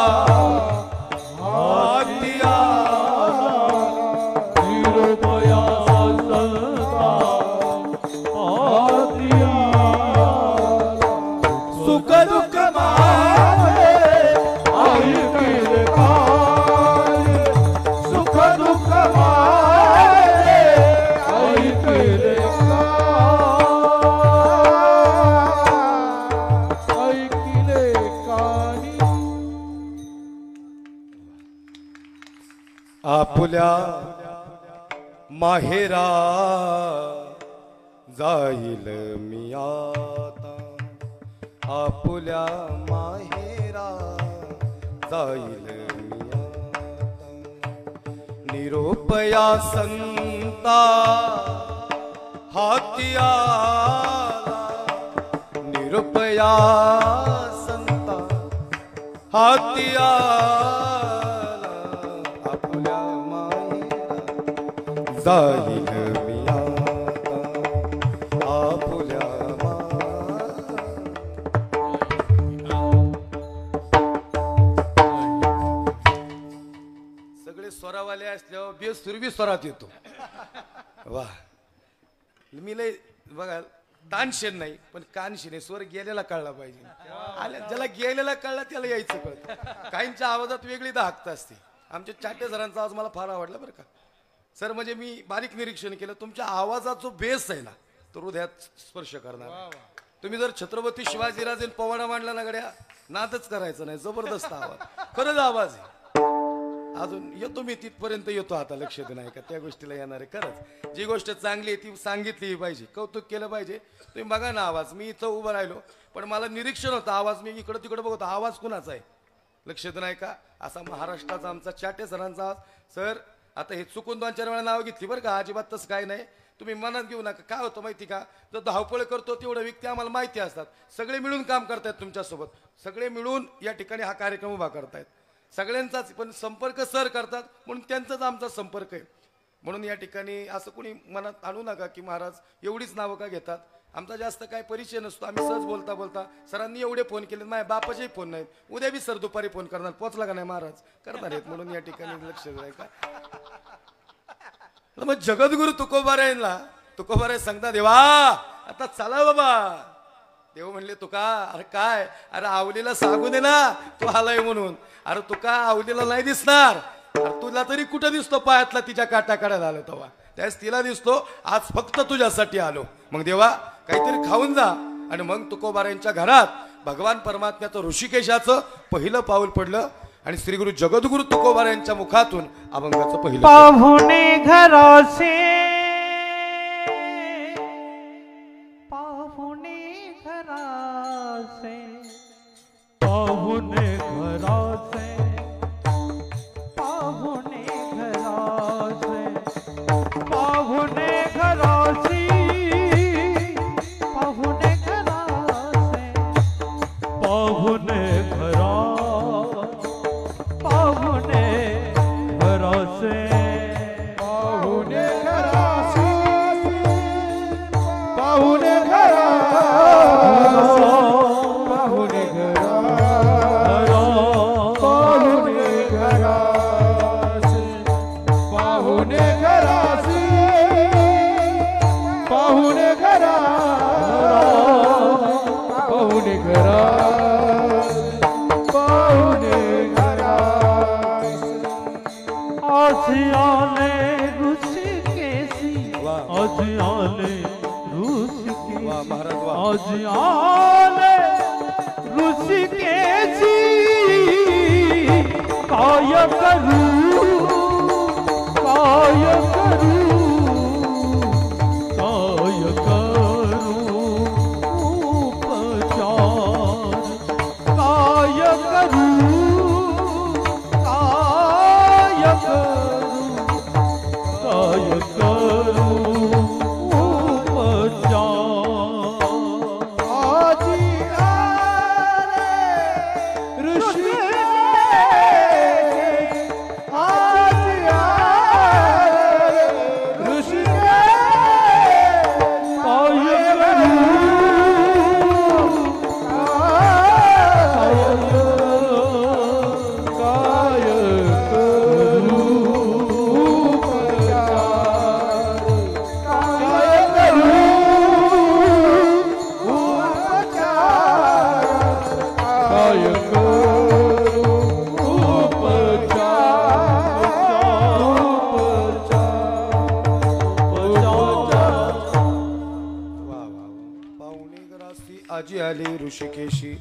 हातिया, निरोपया संता हातिया, सुख दुःख माझे ऐकिले काय, सुख दुःख माझे ऐकिले काय, ऐकिले काय. आपुल्या माहेरा जाईल मी आता, आपुल्या माहेरा जाईल मी आता. निरोपया संता हातिया, निरोपया संता हातिया, आपुल्या माहेरा जाईल मी आता, आपुल्या सगळे स्वरावाले असल्यावर बेस सुरभी स्वरात येतो. वा मी लय बघा तानशेन नाही पण कानशेने स्वर गेलेला कळला पाहिजे. आल्या ज्याला गेलेला कळला त्याला यायचं कळतं. काहींच्या आवाजात वेगळी दाहकता असते. आमच्या चाटे सरांचा आवाज मला फार आवडला बरं का सर. म्हणजे मी बारीक निरीक्षण केलं तुमच्या आवाजाचा जो बेस आहे ना तो हृदयात स्पर्श करणार. तुम्ही जर छत्रपती शिवाजीराजे पवाडा मांडला ना गड्या नादच करायचं नाही. जबरदस्त आवाज, खरंच आवाज आहे. अजून येतो मी तिथपर्यंत येतो. आता लक्ष दे नाही का त्या गोष्टीला येणार आहे. खरंच जी गोष्ट चांगली आहे ती सांगितली पाहिजे, कौतुक केलं पाहिजे. तुम्ही बघा ना आवाज, मी इथं उभं राहिलो पण मला निरीक्षण होतं आवाज, मी इकडं तिकडं बघतो आवाज कुणाचा आहे. लक्षात नाही का? असा महाराष्ट्राचा आमचा चाटे सरांचा. सर आता हे चुकून 2-4 वेळा नाव घेतली बरं का, अजिबात तसं काय नाही, तुम्ही मनात घेऊ नका. काय होतं माहिती का, जर धावपळ करतो तेवढं व्यक्ती आम्हाला माहिती असतात. सगळे मिळून काम करतायत तुमच्यासोबत, सगळे मिळून या ठिकाणी हा कार्यक्रम उभा करतायत. सगळ्यांचाच पण संपर्क सर करतात म्हणून त्यांचाच आमचा संपर्क आहे. म्हणून या ठिकाणी असं कोणी मनात आणू नका की महाराज एवढीच नावं का घेतात. आमचा जास्त काय परिचय नसतो. आम्ही सहज बोलता बोलता सरांनी एवढे फोन केले, माझ्या बापाचेही फोन नाहीत. उद्या बी सर दुपारी फोन करणार, पोचला का नाही महाराज, करणार आहेत. म्हणून या ठिकाणी लक्ष द्याय का. मग जगद्गुरु तुकोबारायला तुकोबाराय सांगता, देवा आता चला बाबा. देव म्हणले, तुका अरे काय, अरे आवलीला सांगू दे ना तू आलाय म्हणून. अरे तुका आवलीला नाही दिसणार, अरे तुला तरी कुठं दिसतो पायातला तिच्या काटाकडे झालं तेव्हा, त्यास तिला दिसतो. आज फक्त तुझ्यासाठी आलो. मग देवा काहीतरी खाऊन जा. आणि मग तुकोबारायांच्या घरात भगवान परमात्म्याचं ऋषिकेशाचं पहिलं पाऊल पडलं आणि श्री गुरु जगद्गुरु तुकोबारायांच्या मुखातून अभंगाचं पहिलं पाहुणे घराचे पाहुणे घराचे पाहुणे घराचे पाहुणे घराचे पाहुणे घराची पाहुणे घराचे पाहुणे घरा पाहुणे घराचे पाहुणे घराचे पाहुणे घरा पाहुणे घरा पाहुणे घराचे पाहुणे घराचे पाहुणे घरा पाहुणे घरा पाहुणे घरा आज आले ऋषिकेशी आज आले ऋषिकेश महाराज आज आले ऋषिकेशी काय करू काय करू काय करू उपचार काय करू काय करू काय करू उपचार आजी आले ऋषी आजी आले ऋषी काय काय करू काय करू काय करू पाहुणे घरासी आजी आली ऋषिकेशी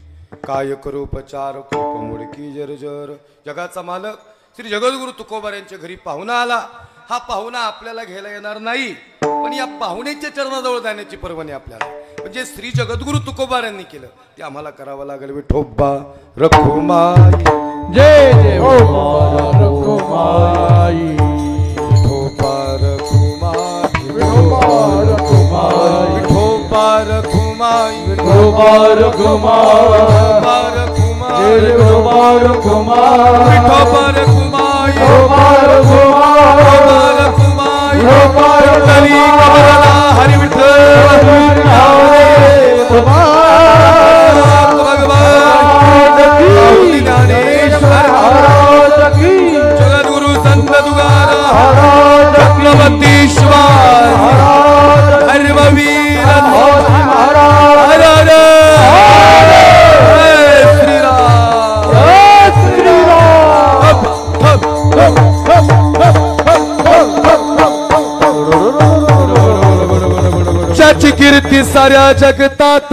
काय करू उपचार खूप मुडकी जर्जर. जगाचा मालक श्री जगद्गुरु तुकोबार यांच्या घरी पाहुणा आला. हा पाहुणा आपल्याला घ्यायला येणार नाही, पण या पाहुण्याच्या चरणाजवळ जाण्याची परवानगी आपल्याला. म्हणजे श्री जगद्गुरु तुकोबार यांनी केलं ते आम्हाला करावं लागेल. विठोबा रखुमाई जय जय रखुमाई विठोबा रखुमाई विठोबा रखुमाई विठोबा रखुमाई विठोबा रखुमाई जय जय विठोबा रखुमाई विठोबा रखुमाई विठोबा रखुमाई विठोबा हरी हरी विठ्ठल जगद्गुरु संत तुकाराम चक्रवर्तीश्वर हरवीर हर हर ज्याची कीर्ती साऱ्या जगतात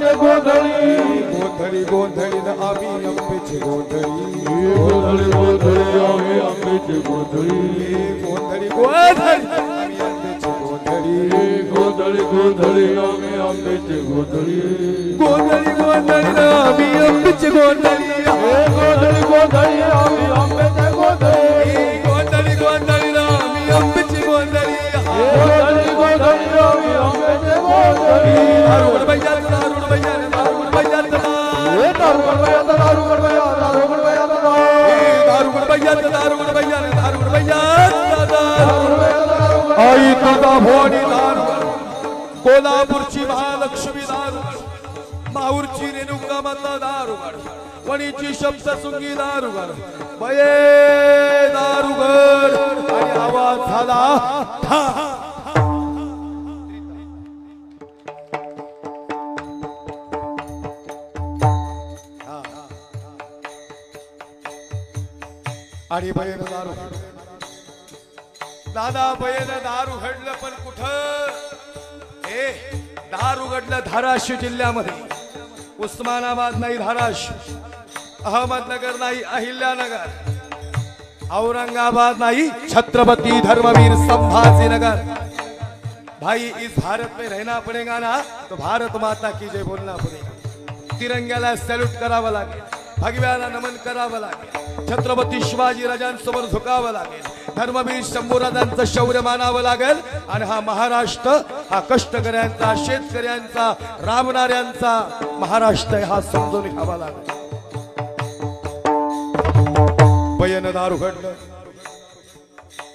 आंब्याचे गोंधळी गोंधळी गोंधळी न आम्ही आंब्याची गोंधळी गोंधळी गोंधळी आम्ही आंब्याचे गोंधळी गोंधळी गोंधळी आम्ही आंब्याची गोंधळी गोंधळी गोंधळी आम्ही आंब्याचे गोंधळी गोंधळी गोंधळी न आम्ही आंब्याची गोंधळी गोंधळी गोंधळी आम्ही आंब्याचे गोंधळी गोंधळी गोंधळी न आम्ही आंब्याची गोंधळी गोंधळी गोंधळी आम्ही आंब्याचे गोंधळी दारुगड बैजात दारुगड बैजात दारुगड बैजात दारुगड बैजात दारुगड बैजात दारुगड बैजात दारुगड बैजात दारुगड बैजात दारुगड बैजात आई तुझा भोणी दारुगड कोल्हापूरची महालक्ष्मी दारुगड माहूरची रेणुका माता दारुगड वणीची सप्तशृंगी दारुगड बये दारुगड आणि आवाज झाला ठा आणि बयन दारू दादा बयन दारू घडलं पण कुठं हे दारू घडलं धाराशिव जिल्ह्यामध्ये उस्मानाबाद नाही धाराशिव अहमदनगर नाही अहिल्यानगर औरंगाबाद नाही छत्रपति धर्मवीर संभाजीनगर भाई इस भारत में रहना पड़ेगा ना तो भारत माता की जय बोलना पड़ेगा तिरंग्याला सॅल्यूट करावं लागेल भगव्याला नमन करावं लागेल छत्रपती शिवाजी राजांसमोर झुकावं लागेल धर्मवीर शंभूराजांचं शौर्य मानावं लागेल आणि हा महाराष्ट्र हा कष्टकऱ्यांचा शेतकऱ्यांचा राबणाऱ्यांचा महाराष्ट्र आहे हा समजून घ्यावा लागेल बयन दारू घडलं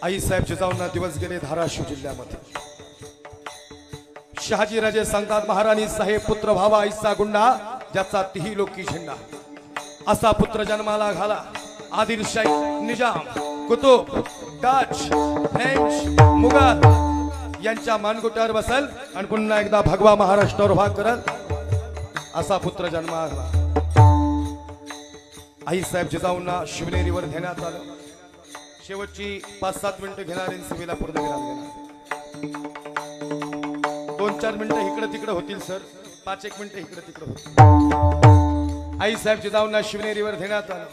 आई साहेब जिजाऊंना दिवस गेले धाराशिव जिल्ह्यामध्ये शहाजी राजे सांगतात महाराणी साहेब पुत्र भावा ऐसा गुंडा ज्याचा तिही लोकी झेंडा असा पुत्र जन्माला घाला आदिलशाही निजाम कुतुब डच फ्रेंच मुघल यांच्या मानगुट्यावर बसल आणि पुन्हा एकदा भगवा महाराष्ट्रावर भाग करल असा पुत्र जन्माला घाला आई साहेब जिजाऊंना शिवनेरीवर घेण्यात आलं शेवटची 5-7 मिनिटं घेणारे सेवेला पूर्ण घेणार 2-4 मिनिटं इकडे तिकडे होतील सर 5-1 मिनिटं इकडे तिकडे होतील आई साहेब जिजाऊंना शिवनेरीवर घेण्यात आलं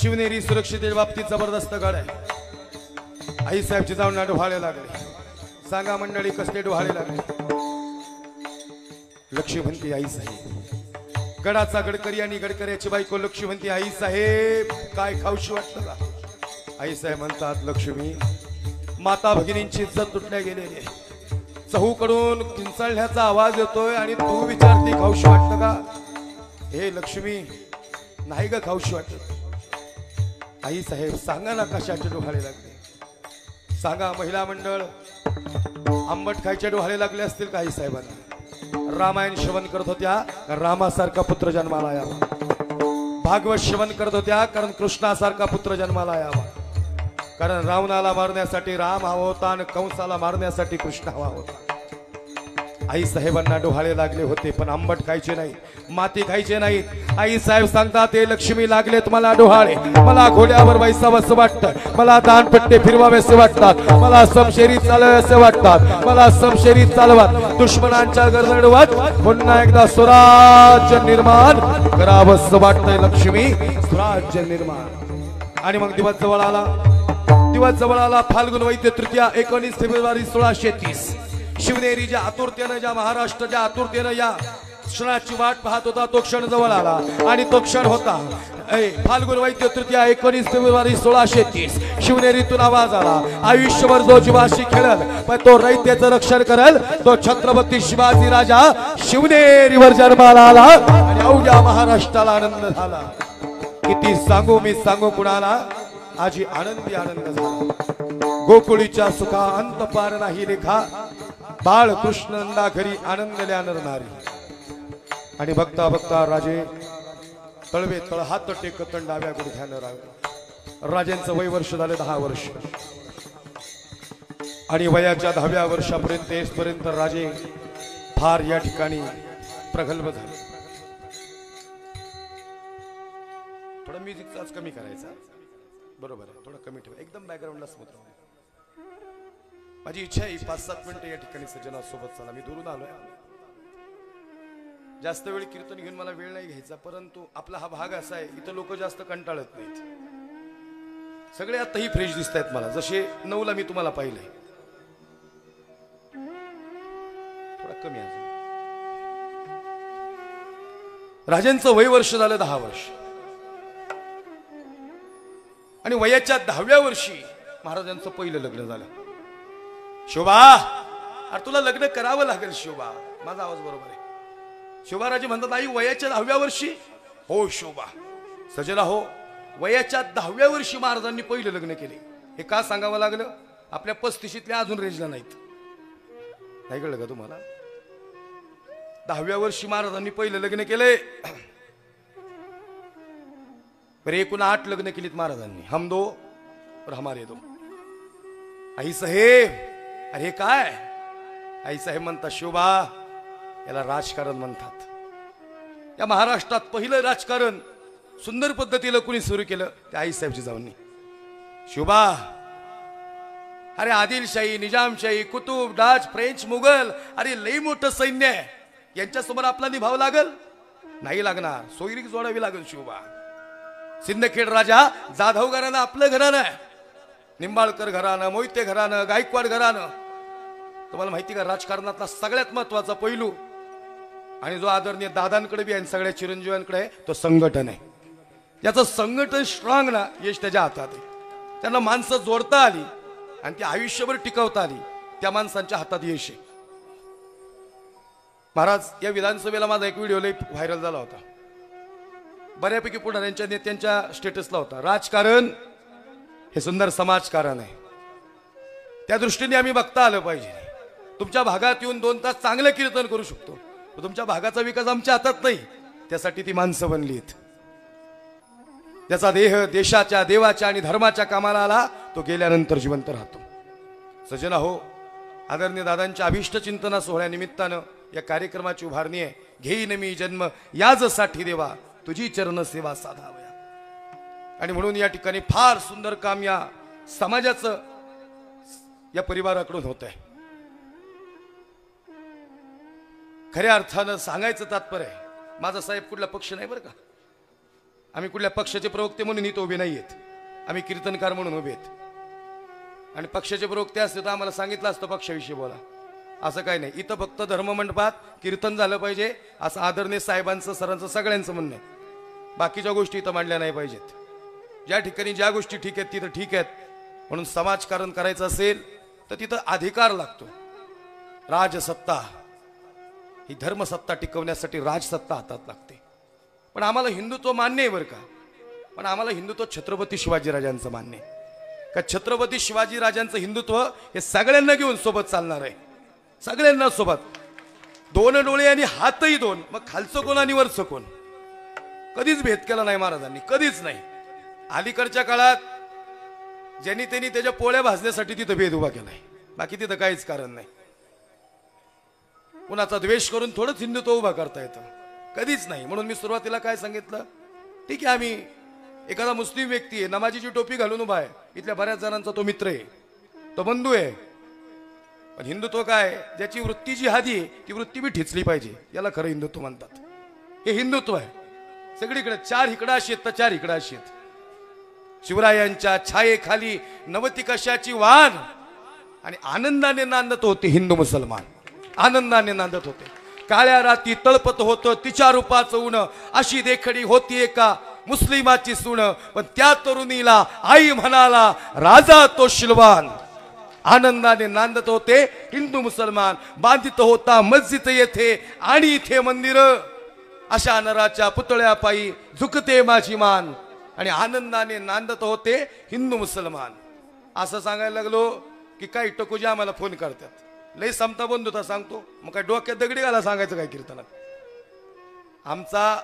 शिवनेरी सुरक्षितेच्या बाबतीत जबरदस्त गड आहे आई साहेब जिजाऊंना डोहाळे लागले सांगा मंडळी कसले डोहाळे लागले लक्ष्मी म्हणते आई साहेब गडाचा गडकरी आणि गडकऱ्याची बायको लक्ष्मी म्हणते आई साहेब काय खाऊशी वाटतं का आई साहेब म्हणतात लक्ष्मी माता भगिनींची इज्जत तुटल्या गेलेली आहे चहूकडून किंचाळण्याचा आवाज येतोय आणि तू विचारते खाऊशी वाटतं का हे लक्ष्मी नाही ग खाऊशी वाटत आई साहेब सांगा ना कशाचे डोहाळे लागले सांगा महिला मंडळ आंबट खायचे डोहाळे लागले असतील का आई साहेबांना रामायण श्रवण करत होत्या रामासारखा पुत्र जन्माला यावा भागवत श्रवण करत होत्या कारण कृष्णासारखा पुत्र जन्माला यावा कारण रावणाला मारण्यासाठी राम हवा होता आणि कंसाला मारण्यासाठी कृष्ण हवा होता आई साहेबांना डोहाळे लागले होते पण आंबट खायचे नाही माती खायचे नाहीत आई साहेब सांगतात ते लक्ष्मी लागलेत मला डोहाळे मला घोड्यावर बैसावंसं वाटतं मला दानपट्टे फिरवावेसे वाटतात मला समशेरीत चालवावेसे वाटतात मला समशेरीत चालवत दुश्मनांच्या गरजडवत पुन्हा एकदा स्वराज्य निर्माण करावंसं वाटतंय लक्ष्मी स्वराज्य निर्माण आणि मग दिवस जवळ आला फाल्गुन वैद्य तृतीया 19 फेब्रुवारी 1630 शिवनेरी ज्या आतुरतेनं ज्या महाराष्ट्राच्या आतुरतेनं या क्षणाची वाट पाहत होता तो क्षण जवळ आला आणि तो क्षण होता फाल्गुन वैद्य तृतीया 19 फेब्रुवारी 1630 शिवनेरीतून आवाज आला आयुष्यभर जो जीवाशी खेळल पण तो रयतेचं रक्षण करल तो छत्रपती शिवाजी राजा शिवनेरीवर जन्माला आला आणि अवघ्या महाराष्ट्राला आनंद झाला किती सांगू मी सांगू कुणाला आजी आनंदी आनंद झाला गोकुळीच्या सुखा अंत पार नाही रेखा बाळ कृष्णंदा घरी आनंदल्या नरनारी आणि बघता बघता राजे तळवे तळ हात टेकत डाव्या गुडघ्यानं राहिले राजांचं वय वर्ष झाले 10 वर्ष आणि वयाच्या 10व्या वर्षापर्यंत येसपर्यंत राजे फार या ठिकाणी प्रगल्भ झाले थोडं म्युझिकचाच कमी करायचा बरोबर आहे थोडं कमी ठेवा एकदम बॅकग्राऊंडला स्मूथ राहू माझी इच्छा आहे 5-7 मिनिटं या ठिकाणी सज्जनासोबत चला मी दुरून आलोय जास्त वेळ कीर्तन घेऊन मला वेळ नाही घ्यायचा, परंतु आपला हा भाग असा आहे इथं लोक जास्त कंटाळत नाहीत. सगळे आताही फ्रेश दिसत आहेत मला, जसे 9ला मी तुम्हाला पाहिलंय. थोडा कमी अजून. राजांचं वय वर्ष झालं 10 वर्ष आणि वयाच्या 10व्या वर्षी महाराजांचं पहिलं लग्न झालं. शोभा, अरे तुला लग्न करावं लागेल शोभा. माझा आवाज बरोबर आहे? शोभाराजे म्हणतात आई वयाच्या 10व्या वर्षी. हो शोभा, सजना हो, वयाच्या 10व्या वर्षी महाराजांनी पहिलं लग्न केले. हे का सांगावं लागलं? आपल्या 35ल्या अजून रेंजला नाहीत. नाही कळलं का तुम्हाला? 10व्या वर्षी महाराजांनी पहिलं लग्न केले. बरं, एकूण 8 लग्न केलीत महाराजांनी. हम दो और हमारे दो. आई साहेब, अरे हे काय? आई साहेब म्हणतात शोभा, याला राजकारण म्हणतात. या महाराष्ट्रात पहिलं राजकारण सुंदर पद्धतीनं कुणी सुरू केलं ते आईसाहेबची जाऊनी. शोभा, अरे आदिलशाही, निजामशाही, कुतुब, डाच, फ्रेंच, मुघल, अरे लई मोठं सैन्य आहे. यांच्यासमोर आपला निभाव लागल? नाही लागणार. सोयरीक जोडावी लागेल शोभा. सिंदखेड राजा जाधव घराणं आपलं घराणं आहे. निंबाळकर घराणं, मोहिते घराणं, गायकवाड घराणं. तुम्हाला माहिती का राजकारणातला सगळ्यात महत्वाचा पैलू आणि जो आदरणीय दादांकडे बी आहे, सगळ्या चिरंजीवांकडे आहे, तो संघटन आहे. याचं संघटन स्ट्रॉंग ना, यश त्याच्या हातात आहे. त्यांना माणसं जोडता आली आणि ती आयुष्यभर टिकवता आली, त्या माणसांच्या हातात यश आहे. महाराज, या विधानसभेला माझा एक व्हिडिओ लई व्हायरल झाला होता. बऱ्यापैकी पुढाऱ्यांच्या नेत्यांच्या स्टेटसला होता. राजकारण हे सुंदर समाजकारण आहे, त्या दृष्टीने आम्ही बघता आलं पाहिजे. तुमच्या भागात येऊन 2 तास चांगलं कीर्तन करू शकतो, तुमच्या भागाचा विकास आमच्या हातात नाही. त्यासाठी ती माणसं बनलीत. त्याचा देह देशाच्या, देवाच्या आणि धर्माच्या कामाला आला, तो गेल्यानंतर जिवंत राहतो. सजना हो, आदरणीय दादांच्या अभिष्ट चिंतना सोहळ्यानिमित्तानं या कार्यक्रमाची उभारणी आहे. घेईन मी जन्म याजसाठी देवा, तुझी चरण सेवा साधावया. आणि म्हणून या ठिकाणी फार सुंदर काम या समाजाचं, या परिवाराकडून होत आहे. खऱ्या अर्थानं सांगायचं तात्पर्य आहे, माझा साहेब कुठला पक्ष नाही बरं का. आम्ही कुठल्या पक्षाचे प्रवक्ते म्हणून इथं उभे नाही आहेत. आम्ही कीर्तनकार म्हणून उभे आहेत. आणि पक्षाचे प्रवक्ते असते तर आम्हाला सांगितलं असतं पक्षाविषयी बोला, असं काही नाही. इथं फक्त धर्ममंडपात कीर्तन झालं पाहिजे असं आदरणीय साहेबांचं, सरांचं, सगळ्यांचं म्हणणं आहे. बाकीच्या गोष्टी इथं मांडल्या नाही पाहिजेत. ज्या ठिकाणी ज्या गोष्टी ठीक आहेत तिथं ठीक आहेत. म्हणून समाजकारण करायचं असेल तर तिथं अधिकार लागतो. राजसत्ता ही धर्मसत्ता टिकवण्यासाठी राजसत्ता हातात लागते. पण आम्हाला हिंदुत्व मान्य आहे बरं का. पण आम्हाला हिंदुत्व छत्रपती शिवाजीराजांचं मान्य आहे का. छत्रपती शिवाजीराजांचं हिंदुत्व हे सगळ्यांना घेऊन सोबत चालणार आहे. सगळ्यांना सोबत. 2 डोळे आणि हातही 2. मग खालचं कोण आणि वरचं कोण? कधीच भेद केला नाही महाराजांनी, कधीच नाही. अलीकडच्या काळात ज्यांनी त्यांनी त्याच्या पोळ्या भाजण्यासाठी तिथं भेद उभा केलाय, बाकी तिथं काहीच कारण नाही. कुणाचा द्वेष करून थोडंच हिंदुत्व उभा करता येतं, कधीच नाही. म्हणून मी सुरुवातीला काय सांगितलं, ठीक आहे आम्ही एखादा मुस्लिम व्यक्ती आहे, नमाजीची टोपी घालून उभा आहे, इथल्या बऱ्याच जणांचा तो मित्र आहे, तो बंधू आहे. पण हिंदुत्व काय, ज्याची वृत्ती जी हादी आहे ती वृत्ती बी ठिचली पाहिजे, याला खरं हिंदुत्व म्हणतात. हे हिंदुत्व आहे. सगळीकडे 4 इकडं अशी आहेत तर 4 इकडं अशी आहेत. शिवरायांच्या छायेखाली नवती कशाची वाण आणि आनंदाने नांदत होते हिंदू मुसलमान, आनंदाने नांदत होते. काळ्या राती तळपत होतं तिच्या रूपाचं ऊन, अशी देखडी होती एका मुस्लिमाची सून. पण त्या तरुणीला आई म्हणाला राजा तो शिलवान. आनंदाने नांदत होते हिंदू मुसलमान. बांधित होता मस्जिद येथे आणि इथे मंदिर. अशा नराच्या पुतळ्यापायी झुकते माझी मान. आणि आनंदाने नांदत होते हिंदू मुसलमान. असं सांगायला लागलो की काही टकोजी आम्हाला फोन करतात, लई समता बंधुता सांगतो. मग काय डोक्यात दगडी घाला सांगायचं काय कीर्तनात? आमचा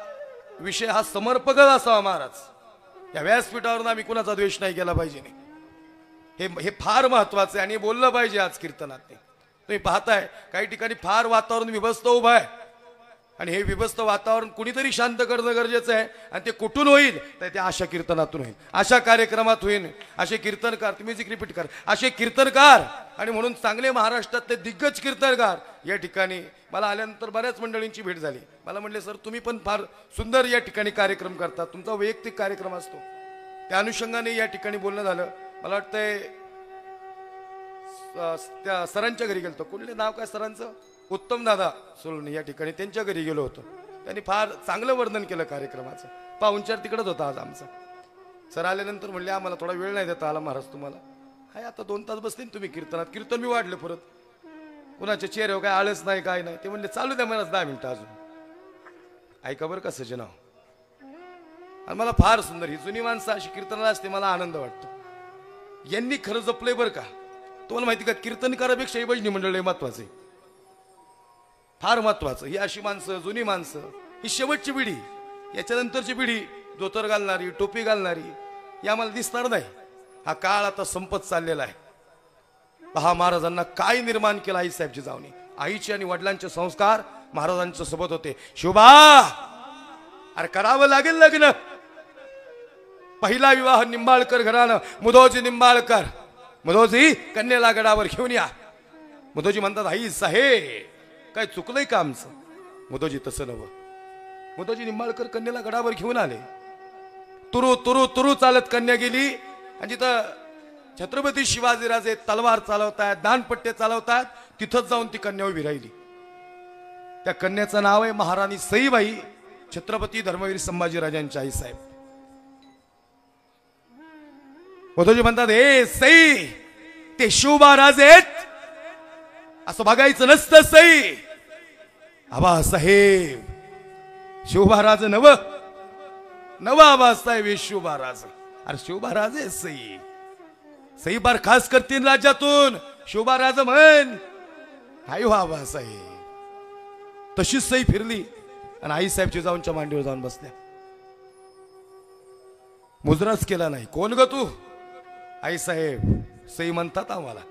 विषय हा समर्पकच असावा महाराज. या व्यासपीठावरून आम्ही कुणाचा द्वेष नाही केला पाहिजे. हे फार महत्वाचं आहे आणि बोललं पाहिजे आज कीर्तनात. तुम्ही पाहताय काही ठिकाणी फार वातावरण विभस्त उभं आहे आणि हे विभस्त वातावरण कुणीतरी शांत करणं गरजेचं आहे. आणि ते कुठून होईल तर ते अशा कीर्तनातून होईल, अशा कार्यक्रमात होईल. असे कीर्तनकार, तुम्ही म्युझिक रिपीट कर, असे कीर्तनकार आणि म्हणून चांगले महाराष्ट्रातले दिग्गज कीर्तनकार या ठिकाणी मला आल्यानंतर बऱ्याच मंडळींची भेट झाली. मला म्हणले सर तुम्ही पण फार सुंदर या ठिकाणी कार्यक्रम करता, तुमचा वैयक्तिक कार्यक्रम असतो. त्या अनुषंगाने या ठिकाणी बोलणं झालं. मला वाटतंय त्या सरांच्या घरी गेलो. कुठले नाव काय सरांचं? उत्तम दादा सोलून या ठिकाणी त्यांच्या घरी गेलो होतो. त्यांनी फार चांगलं वर्णन केलं कार्यक्रमाचं. पाहुणचार तिकडच होता आज आमचा. सर आल्यानंतर म्हणले आम्हाला थोडा वेळ नाही देता आला महाराज तुम्हाला. हाय आता 2 तास बसले तुम्ही कीर्तनात. कीर्तन मी वाढलं परत. कुणाच्या चेहऱ्यावर काय आळस नाही काय नाही. ते म्हणले चालू द्या महाराज 10 मिनिटं अजून. ऐका बरं कसं जे नाव. आणि मला फार सुंदर ही जुनी माणसं अशी कीर्तनाला असते मला आनंद वाटतो. यांनी खरं जपलंय बरं का. तुम्हाला माहिती का कीर्तनकारापेक्षा ही भजनी मंडळ महत्वाचं आहे. फार महत्वाचं. ही अशी माणसं जुनी माणसं ही शेवटची पिढी. याच्यानंतरची पिढी धोतर घालणारी टोपी घालणारी ही आम्हाला दिसणार नाही. हा काळ आता संपत चाललेला आहे. पहा महाराजांना काय निर्माण केलं. आई साहेबची जावणी. आईचे आणि वडिलांचे संस्कार महाराजांच्या सोबत होते. शोभा अरे करावं लागेल लग्न. पहिला विवाह निंबाळकर घराणं. मुधोजी निंबाळकर. मुधोजी कन्येला गडावर घेऊन या. मुधोजी म्हणतात आई साहेब काय चुकलंय का आमचं. मुधोजी तसं नवं. मुधोजी निंबाळकर कन्येला गडावर घेऊन आले. तुरु तुरु तुरु चालत कन्या गेली. आणि जिथं छत्रपती शिवाजीराजे तलवार चालवतायत दानपट्टे चालवतायत तिथंच जाऊन ती कन्या उभी राहिली. त्या कन्याचं नाव आहे महाराणी सईबाई छत्रपती धर्मवीर संभाजीराजांच्या आई साहेब. मुधोजी म्हणतात ए सई ते शिवबा राजेत असं बघायचं नसतं सई. आबासाहेब शिवबा नव नव आबासाहेब शिवबा अरे शिवबा सई सई बार खास करतील राज्यातून. शिवबा म्हण हाय हो आबासाहेब. तशीच सई फिरली आणि आई साहेबची जाऊनच्या मांडीवर जाऊन बसल्या. मुजराच केला नाही. कोण ग तू. आई साहेब सई म्हणतात आम्हाला.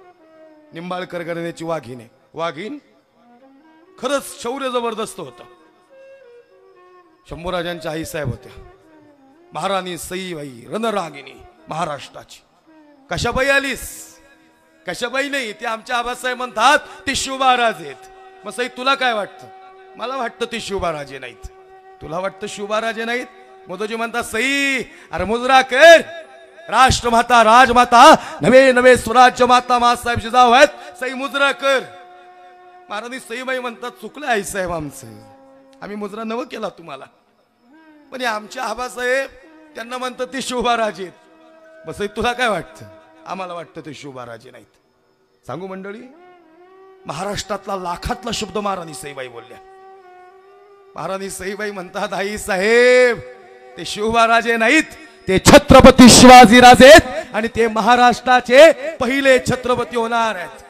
निंबाळकर घराण्याची वाघीण आहे. वाघीण खरंच शौर्य जबरदस्त होतं. शंभूराजांच्या आई साहेब होत्या. महाराणी सईबाई रणरागिणी महाराष्ट्राची. कशाबाई आलीस. कशाबाई नाही ते आमच्या आबासाहेब म्हणतात ते शिवबाराजे आहेत. मग सई तुला काय वाटतं. मला वाटतं ते शिवबाराजे नाहीत. तुला वाटतं शिवबाराजे नाहीत. मोदोजी म्हणतात सई अरे मुजरा कर. राष्ट्रमाता राजमाता नवे नवे स्वराज्य माता मासाहेब जिजाऊ आहेत. सई मुजरा कर. महाराणी सईबाई म्हणतात चुकलं आई साहेब आमचं. आम्ही मुजरा नव केला तुम्हाला. पण आमचे आबासाहेब त्यांना म्हणतात ते शिवबाराजे आहेत. बस तुला काय वाटतं. आम्हाला वाटतं ते शिवबाराजे नाहीत. सांगू मंडळी महाराष्ट्रातला लाखातला शब्द महाराणी सईबाई बोलल्या. महाराणी सईबाई म्हणतात आई साहेब ते शिवबाराजे नाहीत ते छत्रपती शिवाजी राजे आहेत आणि ते महाराष्ट्राचे पहिले छत्रपती होणार आहेत.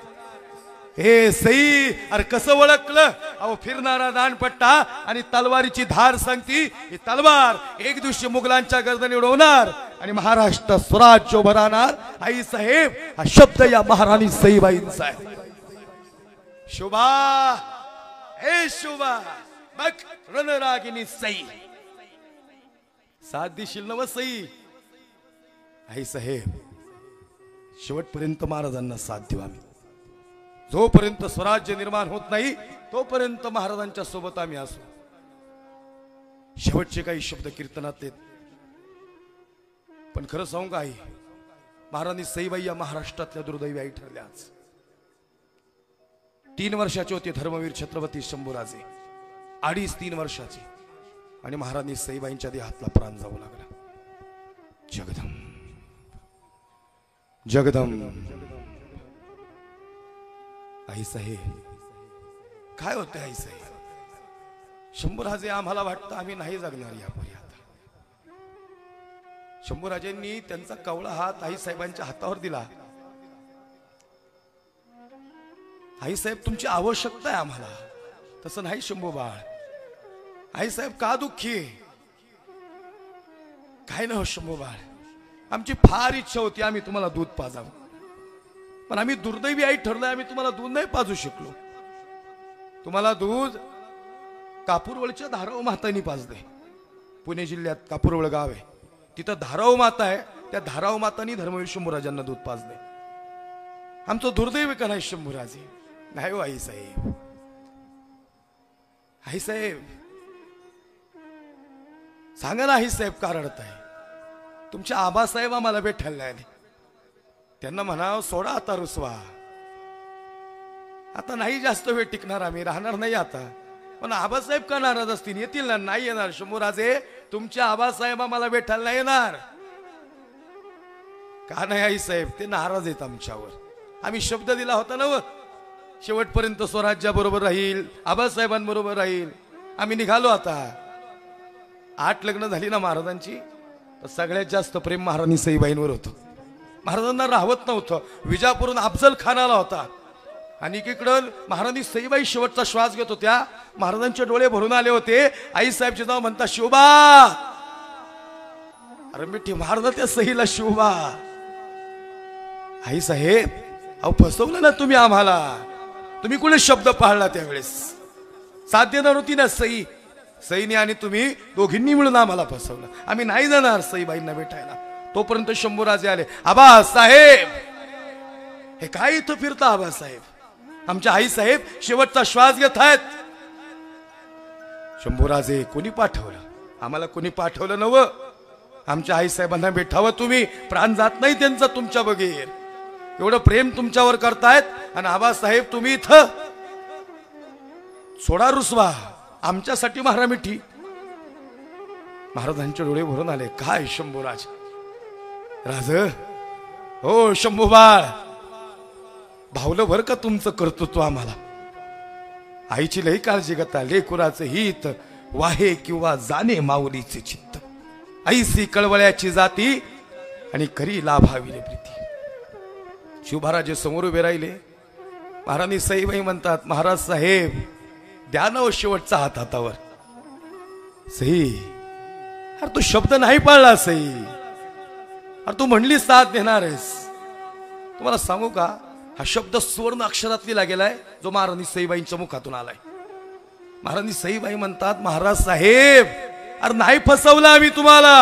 हे सई अरे कसं ओळखलं. अहो फिरणारा दानपट्टा आणि तलवारीची धार सांगती. ही तलवार एक दिवशी मुघलांच्या गर्दनी उडवणार आणि महाराष्ट्र स्वराज्य उभं राहणार. आई साहेब हा शब्द या महाराणी सईबाईंचा आहे. शोभा हे शोभा बघ रणरागिनी सई. साथ देशील नव सई. आई साहेब शेवटपर्यंत महाराजांना साथ देऊ आम्ही. जोपर्यंत स्वराज्य निर्माण होत नाही तोपर्यंत महाराजांच्या सोबत आम्ही असू. शेवटचे काही शब्द कीर्तनात येत. पण खरं सांगू का आई महाराणी सईबाई या महाराष्ट्रातल्या दुर्दैवी आई ठरल्या. आज 3 वर्षाचे होते धर्मवीर छत्रपती शंभूराजे. 2.5-3 वर्षाचे. आणि महाराणी सईबाईंच्या देहातला प्राण जाऊ लागला. जगदम जगदम आई साहेब काय होते. आई साहेब शंभूराजे आम्हाला वाटतं आम्ही नाही जगणार यापुढे. आता शंभूराजेंनी त्यांचा कवळा हात आई साहेबांच्या हातावर दिला. आई साहेब तुमची आवश्यकता आहे आम्हाला. तसं नाही शंभू बाळ. आई साहेब का दुःखी काय ना शंभू बाळ. आमची फार इच्छा होती आम्ही तुम्हाला दूध पाजावं. पण आम्ही दुर्दैवी आई ठरलोय आम्ही तुम्हाला दूध नाही पाजू शकलो. तुम्हाला दूध कापूरवळच्या धाराव मातांनी पाजले. पुणे जिल्ह्यात कापूरवळ गाव आहे तिथं धाराव माता आहे. त्या धाराव मातांनी धर्मवीर शंभूराजांना दूध पाजले. आमचं दुर्दैव का नाही शंभूराजे. नाही हो आई साहेब आई साहेब सांगा ना, आई साहेब का रडताय? तुमच्या आबासाहेब आम्हाला भेटायला नाही आले. त्यांना म्हणाव सोडा आता रुसवा, आता नाही जास्त वेळ टिकणार, आम्ही राहणार नाही आता. पण आबासाहेब का नाराज असतील? येतील ना? नाही येणार शंभूराजे, तुमच्या आबासाहेब आम्हाला भेटायला नाही येणार. का नाही आई साहेब? ते नाराज आहेत आमच्यावर. आम्ही शब्द दिला होता ना, शेवटपर्यंत स्वराज्याबरोबर राहील, आबासाहेबांबरोबर राहील. आम्ही निघालो आता. 8 लग्न झाली ना महाराजांची, तर सगळ्यात जास्त प्रेम महाराणी सईबाईंवर होतं. महाराजांना राहवत नव्हतं. विजापूरून अफजल खान आला होता आणि एकीकडं महाराणी सईबाई शेवटचा श्वास घेत होत्या. महाराजांचे डोळे भरून आले होते. आई साहेबचे नाव म्हणता शिवबा. अरे मिठी महाराज त्या सईला शिवबा. आई साहेब अहो फसवलं ना तुम्ही आम्हाला. तुम्ही कुठे शब्द पाळला त्यावेळेस? साथ देणार होती ना सई. सईने आणि तुम्ही दोघींनी मिळून आम्हाला फसवलं. आम्ही नाही जाणार सईबाईंना भेटायला. तोपर्यंत शंभूराजे आले. आबासाहेब हे काय इथं फिरता आबासाहेब? आमच्या आई साहेब शेवटचा श्वास घेत आहेत. शंभूराजे कोणी पाठवलं? आम्हाला कोणी पाठवलं नव? आमच्या आई साहेबांना भेटावं तुम्ही. प्राण जात नाही त्यांचा तुमच्या बगैर. एवढं प्रेम तुमच्यावर करतायत आणि आबासाहेब तुम्ही इथं. सोडा रुसवा, आमच्यासाठी मारा मिठी. महाराजांचे डोळे भरून आले. काय शंभूराज? राज हो शंभूबाळ, भावलं भर का तुमचं कर्तृत्व आम्हाला. आईची लई काळजी घेता. लेकुराचं हित वाहे किंवा जाणे माऊलीचे चित्त. ऐसी कळवळ्याची जाती आणि करी लाभाविले प्रीती. शिवभाराजे समोर उभे राहिले. महाराणी सईबाई म्हणतात, महाराज साहेब द्या ना शेवटचा हात हातावर. सई अरे तू शब्द नाही पाळला सई. अरे तू म्हणली साथ देणार आहेस. तुम्हाला सांगू का, हा शब्द सुवर्ण अक्षरात लिहिला गेलाय जो महाराणी सईबाईंच्या मुखातून आलाय. महाराणी सईबाई म्हणतात, महाराज साहेब अरे नाही फसवलं आम्ही तुम्हाला.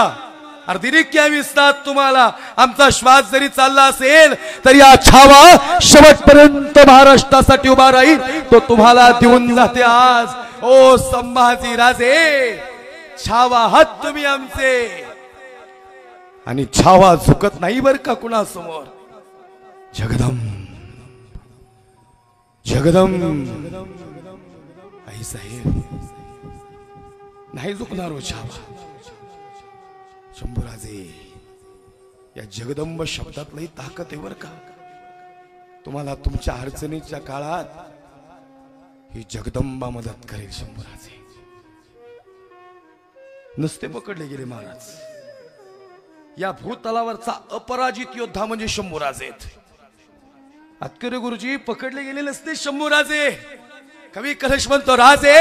अरे दिली की आम्ही साथ तुम्हाला. आमचा श्वास जरी चालला असेल तरी हा छावा शेवटपर्यंत महाराष्ट्रासाठी उभा राहील. तो तुम्हाला देऊन जाते आज. ओ संभाजी राजे, छावा हात तुम्ही आमचे. आणि छावा झुकत नाही बर का कुणासमोर. जगदम जगदम आई साहेब नाही झुकणार हो छावा. शंभूराजे या जगदंब शब्दात लई ताकद आहे बर का. तुम्हाला तुमच्या अडचणीच्या काळात ही जगदंबा मदत करेल. शंभूराजे नुसते पकडले गेले महाराज. या भूतलावरचा अपराजित योद्धा म्हणजे शंभूराजे. अतकरे गुरुजी पकडले गेले नसते शंभूराजे. कवी कलश म्हणतो राजे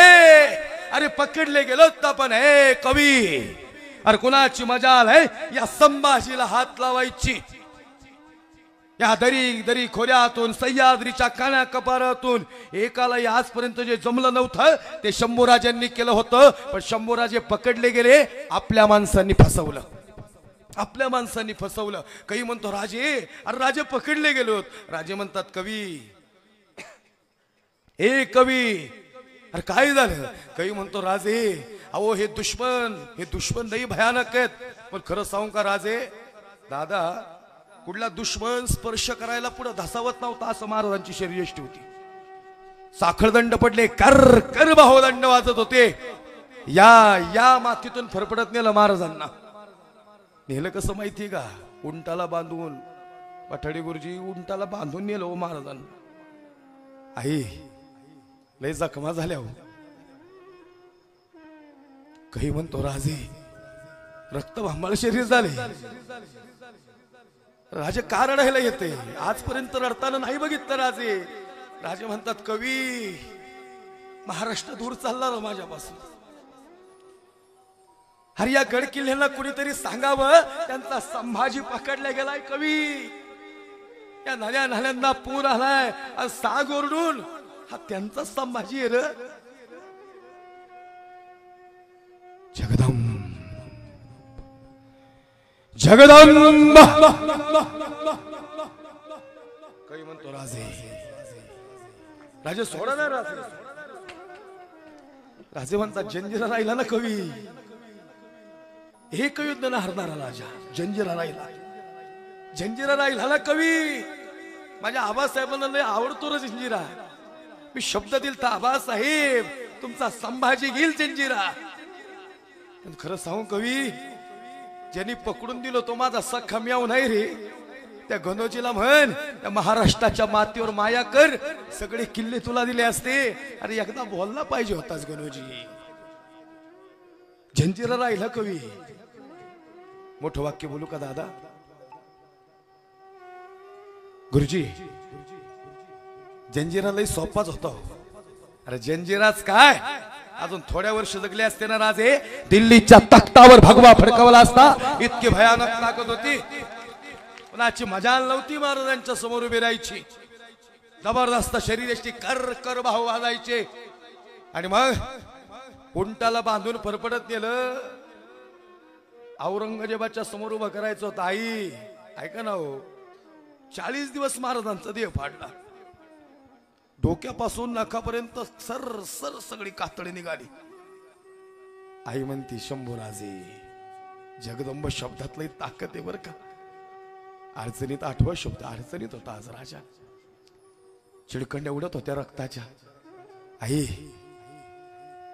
अरे पकडले गेलो पण हे कवी. अरे कुणाची मजाल आहे या संभाजीला हात लावायची. या दरी दरी खोऱ्यातून सह्याद्रीच्या कान्या कपारातून एकाला आजपर्यंत जे जमलं नव्हतं ते शंभूराजांनी केलं होतं. पण शंभूराजे पकडले गेले. आपल्या माणसांनी फसवलं. आपल्या माणसांनी फसवलं. काही म्हणतो राजे अरे राजे पकडले गेलोत. राजे म्हणतात कवी हे कवी अरे काय झालं? काही म्हणतो राजे अहो हे दुश्मन लई भयानक आहेत. पण खरं सांगू का राजे दादा, कुठला दुश्मन स्पर्श करायला पुढे धसावत नव्हता असं महाराजांची शरीरयष्टी होती. साखळदंड पडले, कर कर बाहोदंड वाजत होते. या मातीतून फरफडत नेलं महाराजांना. नेलं कसं माहितीये का? उंटाला बांधून. पठाडे गुरुजी उंटाला बांधून नेलं हो महाराजांना. आई लय जखमा झाल्या हो. काही म्हणतो राजे रक्त भांबाळ शरीर झाले. राजे का रडायला येते? आजपर्यंत रडताना नाही बघितलं राजे. राजे म्हणतात कवी महाराष्ट्र दूर चालला ना माझ्यापासून. अरे या गड किल्ल्याला कुणीतरी सांगावं त्यांचा संभाजी पकडला गेलाय कवी. या नाल्यांना पूर आलाय. साग ओरडून हा त्यांचा संभाजी आहे रे. जगदंब जगदंब काही म्हणतो राजे. राजे सोडा ना राजे. राजे म्हणतात जंजिरा राहिला ना कवी, एक युद्ध न हरणारा राजा जंजिरा राहिला, जंजिरा राहिला ना कवी. माझ्या आबासाहेबांना लय आवडतो रे जंजिरा. मी शब्द दिल तर आबासाहेब तुमचा संभाजी घेईल जंजिरा. पण खरं सांगू कवी, ज्यांनी पकडून दिलो तो माझा सख्खा म्याव नाही रे. त्या गणोजीला म्हण त्या महाराष्ट्राच्या मातीवर माया कर, सगळे किल्ले तुला दिले असते. अरे एकदा बोलला पाहिजे होताच गणोजी. जंजिरा राहिला कवी. मोठं वाक्य बोलू का दादा? गुरुजी जंजिरा लय सोपाच होता. अरे जंजिराच काय, अजून थोड्या वर्ष जगले असते ना राजे, दिल्लीच्या तख्तावर भगवा फडकवला असता. इतकी भयानक ताकद होती. कुणाची मजाल नव्हती महाराजांच्या समोर उभी राहायची. जबरदस्त शरीराची कर कर भाव वाजायचे. आणि मग उंटाला बांधून फरफडत नेलं, औरंगजेबाच्या समोर उभं करायचं होतं. आई ऐका ना हो, 40 दिवस महाराजांचा देह फाडला. डोक्यापासून नखापर्यंत सर सर सगळी कातडी निघाली. आई म्हणती शंभूराजे जगदंब शब्दातली ताकद आहे बर का. अडचणीत आठवा शब्द अडचणीत होता आज राजा. चिडकंड्या उडत होत्या रक्ताच्या. आई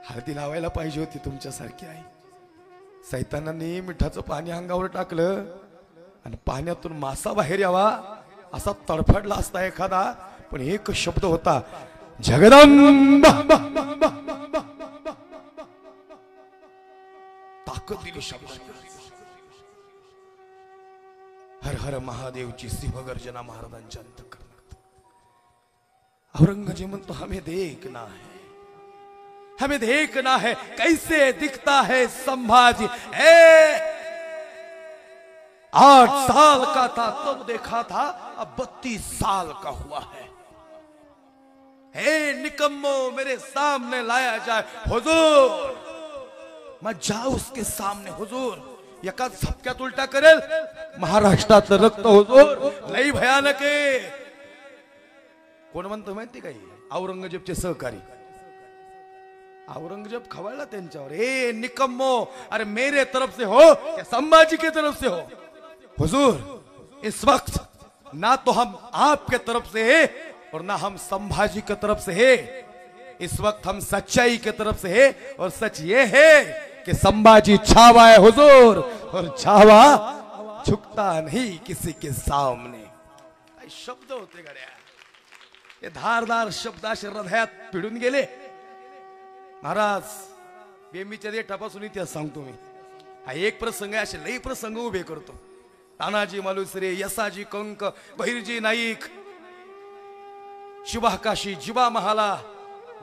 हळदी लावायला पाहिजे होती तुमच्यासारखी आई. सैतानांनी मिठाचं पाणी अंगावर टाकलं आणि पाण्यातून मासा बाहेर यावा असा तडफडला असता एखादा, पण एक शब्द होता जगदंबा. ताकद दिली शब्द. हर हर महादेवची सिंहगर्जना महाराजांच्या अंतःकरणात. औरंगजेब म्हणतो हमें देखना है, हमें देखना है कैसे दिखता है संभाजी. 8 साल का था तब देखा था, अब 32 साल का हुआ है. हे निकम्मो मेरे सामने लाया जाए हुजूर. मैं जाऊं उसके सामने हुजूर. एका झपक्यात उलटा करेल महाराष्ट्रातलं रक्त हुजूर. लई भयानक आहे. कोण म्हणतो माहिती काही? औरंगजेबचे सहकारी. औरंगजेब खवळला त्यांच्यावर. ए निकम्मो, अरे मेरे तरफ से हो या संभाजी की तरफ से हो? हुजूर इस वक्त ना तो हम आपके तरफ से है और ना हम संभाजी की तरफ से है. इस वक्त हम सच्चाई की तरफ से है और सच ये है कि संभाजी छावा है हुजूर, और छावा झुकता नहीं किसी के सामने. शब्द होते गड्या. हे धारदार शब्द असे हृदयात पिढून गेले. महाराज बेमीच्या देठापासून इतिहास सांगतो मी. हा एक प्रसंग आहे, असे लई प्रसंग उभे करतो. तानाजी मालुसरे, यसाजी कंक, बहिरजी नाईक, शिवाकाशी, जिवा महाला.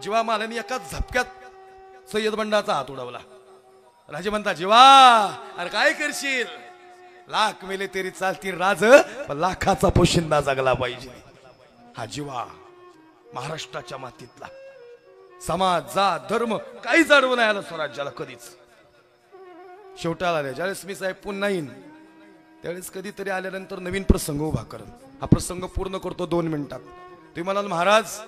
जिवा महालाने एका झपक्यात सय्यद बंडाचा हात उडवला. राजे म्हणता जिवा अरे काय करशील? लाख मेले तरी चालतील राज, पण लाखाचा पोशिंदा जगला पाहिजे. हा जिवा महाराष्ट्राच्या मातीतला. समाज जात धर्म काहीच अडवून नाही आलं स्वराज्याला कधीच. शेवटाला आले ज्यावेळेस मी साहेब पुन्हा येईन त्यावेळेस कधीतरी आल्यानंतर नवीन प्रसंग उभा करेन. हा प्रसंग पूर्ण करतो 2 मिनिटात. तुम्ही म्हणाल महाराज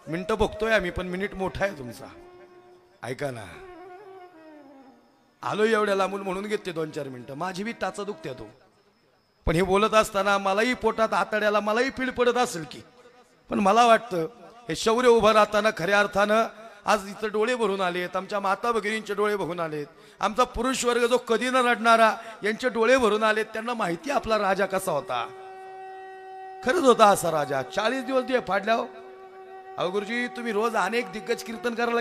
मिनिटं बघतोय आम्ही, पण मिनिट मोठा आहे तुमचा. ऐका ना, आलो एवढ्या लांबून म्हणून घेते 2-4 मिनिटं. माझी बी टाचा दुखते तो. पण हे बोलत असताना मलाही पोटात आतड्याला मलाही पीड पडत असेल की, पण मला वाटतं हे शौर्य उभं राहताना खऱ्या अर्थानं आज इथं डोळे भरून आलेत. आमच्या माता भगिनींचे डोळे भरून आलेत. आमचा पुरुष वर्ग जो कधी न रडणारा यांचे डोळे भरून आलेत. त्यांना माहिती आपला राजा कसा होता. खरंच होता असा राजा. 40 दिवस दिवे फाडल्यावर. अहो गुरुजी तुम्ही रोज अनेक दिग्गज कीर्तनकाराला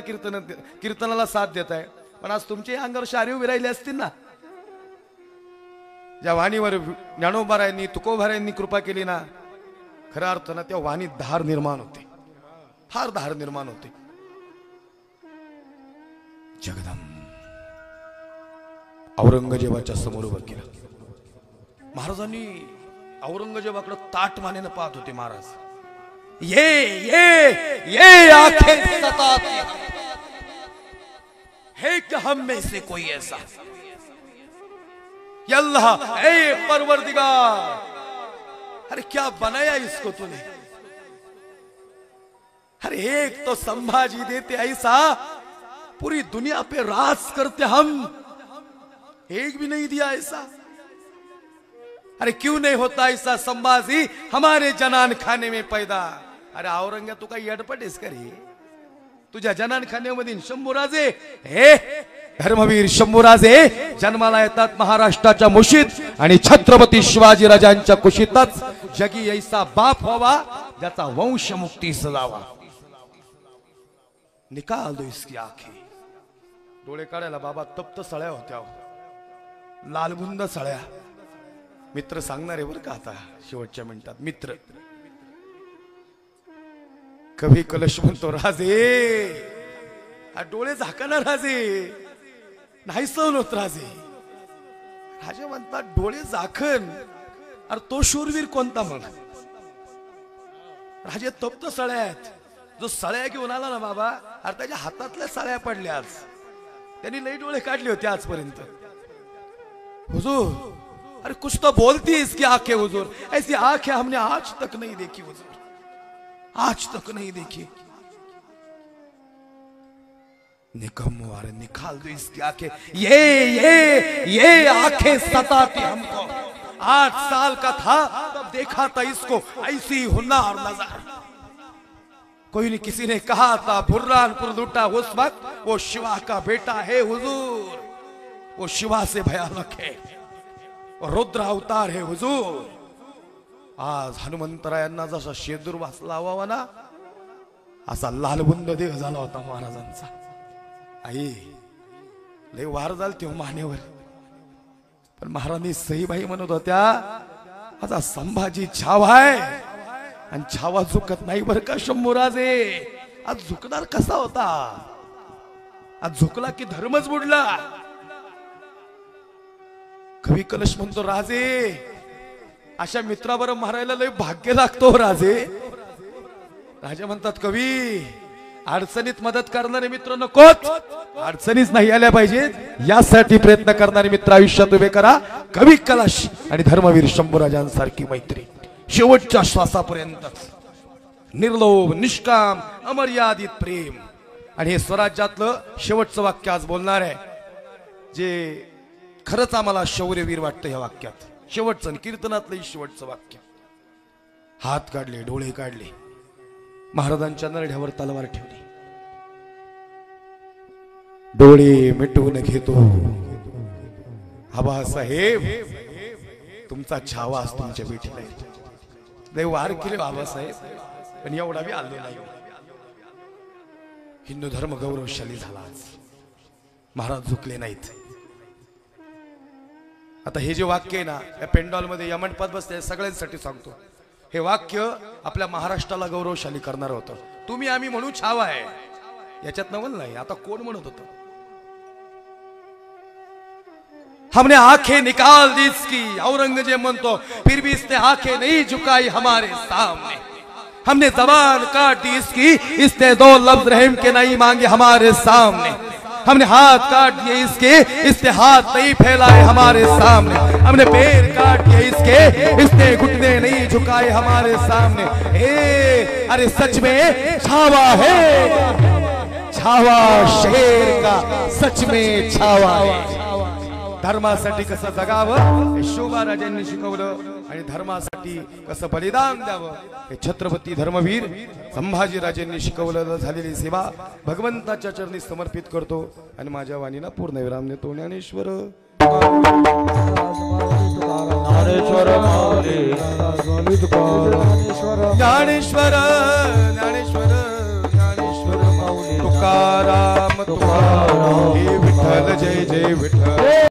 कीर्तनाला साथ देताय, पण आज तुमचे अंगावर शारी उभी राहिले असतील ना. ज्या वाणीवर ज्ञानोबारायांनी तुकोबारायांनी कृपा केली ना, खऱ्या अर्थानं त्या वाणीत धार निर्माण होते. फार धार निर्माण होते. जगदंब औरंगजेबाच्या समोर उभं केलं. महाराजांनी औरंगजेबाकडे ताट मानेनं पाहत होते. महाराज ये आंखें सताती है क्या हम में से कोई ऐसा? अल्लाह ए परवरदिगार, अरे क्या बनाया इसको तूने? अरे एक तो संभाजी देते ऐसा पूरी दुनिया पे राज करते हम, एक भी नहीं दिया ऐसा। अरे क्यों नहीं होता ऐसा? संभाजी हमारे जनान खाने में पैदा। अरे औरंग्या तू काही येडपट आहेस का रे? तुझ्या जनान खाण्यामध्ये शंभूराजे, हे धर्मवीर शंभूराजे जन्माला येतात महाराष्ट्राच्या मुशीत आणि छत्रपती शिवाजी राजांच्या कुशीतच जगी ऐसा बाप व्हावा ज्याचा वंश मुक्ती सजावा। निकाल दो इसकी आंखें। डोळे काढायला बाबा तप्त सळ्या होत्या, लालबुंद सळ्या। मित्र सांगणारे बरं का आता शेवटच्या मिनिटात, मित्र कवी कलश म्हणतो राजे डोळे झाकना राजे, नाही सहन होत राजे। राजे म्हणतात डोळे झाकन, अरे तो शूरवीर कोणता मग? राजे तप्त सळ्यात, जो सळ्या घेऊन आला ना बाबा, अरे त्याच्या हातातल्या सळ्या पडल्या आज, त्यांनी लई डोळे काढले होते आजपर्यंत। हुजूर अरे कुछ तो बोलती है इसकी आंखें हुजूर, ऐसी आंखें हमने आज तक नहीं देखी हुजूर, आज तक नहीं देखी। निकम्मो अरे निकाल दो इसकी आंखें, ये आंखें सताती हमको। 8 साल का था तब देखा था इसको, ऐसी हुन्नार नजर। कोई नहीं, किसी ने कहा था बुर्रानपुर लूटा उस वक्त, वो शिवा का बेटा है हुजूर, वो शिवा से भयानक है, रुद्र अवतार है हुजूर। आज हनुमंतरायांना जसा शेदूर वाचला हवा ना, असा लालबुंद देह झाला होता महाराजांचा। आई लय वार झाल तेव्हा मानेवर, पण महाराणी सईबाई म्हणत होत्या माझा संभाजी छावा आहे आणि छावा झुकत नाही बरं का शंभूराजे। आज झुकणार कसा होता? आज झुकला की धर्मच बुडला। कवी कलश म्हणतो राजे अशा मित्राबरोबर मारायला लय भाग्य लागतो राजे। राजा म्हणतात कवी अडचणीत मदत करणारे मित्र नकोत, अडचणीच नाही आल्या पाहिजेत यासाठी प्रयत्न करणारे मित्र आयुष्यात उभे करा। कवी कलश आणि धर्मवीर शंभूराजांसारखी मैत्री शेवटच्या श्वासापर्यंत, निर्लोभ निष्काम अमर्यादित प्रेम। आणि हे स्वराज्यातलं शेवटचं वाक्य आज बोलणार आहे, जे खरंच आम्हाला शौर्यवीर वाटतं या वाक्यात। शेवटचं कीर्तनातलं शेवटचं वाक्य, हात काढले डोळे काढले, महाराजांच्या नरड्यावर तलवार ठेवली, डोळे मिटवून घेतो आबासाहेब तुमचा छावा आज तुमच्या भेटीला येतो। देव वार केले बाबासाहेब, पण एवढा बी आलो नाही। हिंदू धर्म गौरवशाली झाला आज, महाराज झुकले नाहीत। आता हे जे वाक्य आहे ना, या पेंडॉल मध्ये या मंडपात बसले सगळ्यांसाठी सांगतो, हे वाक्य आपल्या महाराष्ट्राला गौरवशाली करणार होतं। तुम्ही आम्ही म्हणू छावा आहे याच्यात नवल नाही। आता कोण म्हणत होतं? हमने आंखें निकाल दी इसकी, औरंगजेब म्हणतो फिर भी इसने आंखें नहीं झुकाई हमारे सामने। हमने जबान काट दी इसकी, इसने 2 लफ्ज रहम के नहीं मांगे हमारे सामने। हमने हाथ काट दिए इसके, इसने हाथ नहीं फैलाए हमारे सामने। हमने पैर काट दिए इसके, इसने घुटने नहीं झुकाए हमारे सामने। अरे सच में छावा है, छावा शेर का सच में छावा है। धर्मासाठी कसं जगावं हे शोभा राजांनी शिकवलं आणि धर्मासाठी कसं बलिदान द्यावं हे छत्रपती धर्मवीर संभाजी राजांनी शिकवलं। झालेली सेवा भगवंताच्या चरणी समर्पित करतो आणि माझ्या वाणीला पूर्ण विराम देतो। ज्ञानेश्वर ज्ञानेश्वर माऊली ज्ञानेश्वर ज्ञानेश्वर ज्ञानेश्वर माऊली तुकाराम तुकाराम, हे विठ्ठल जय जय विठ्ठल।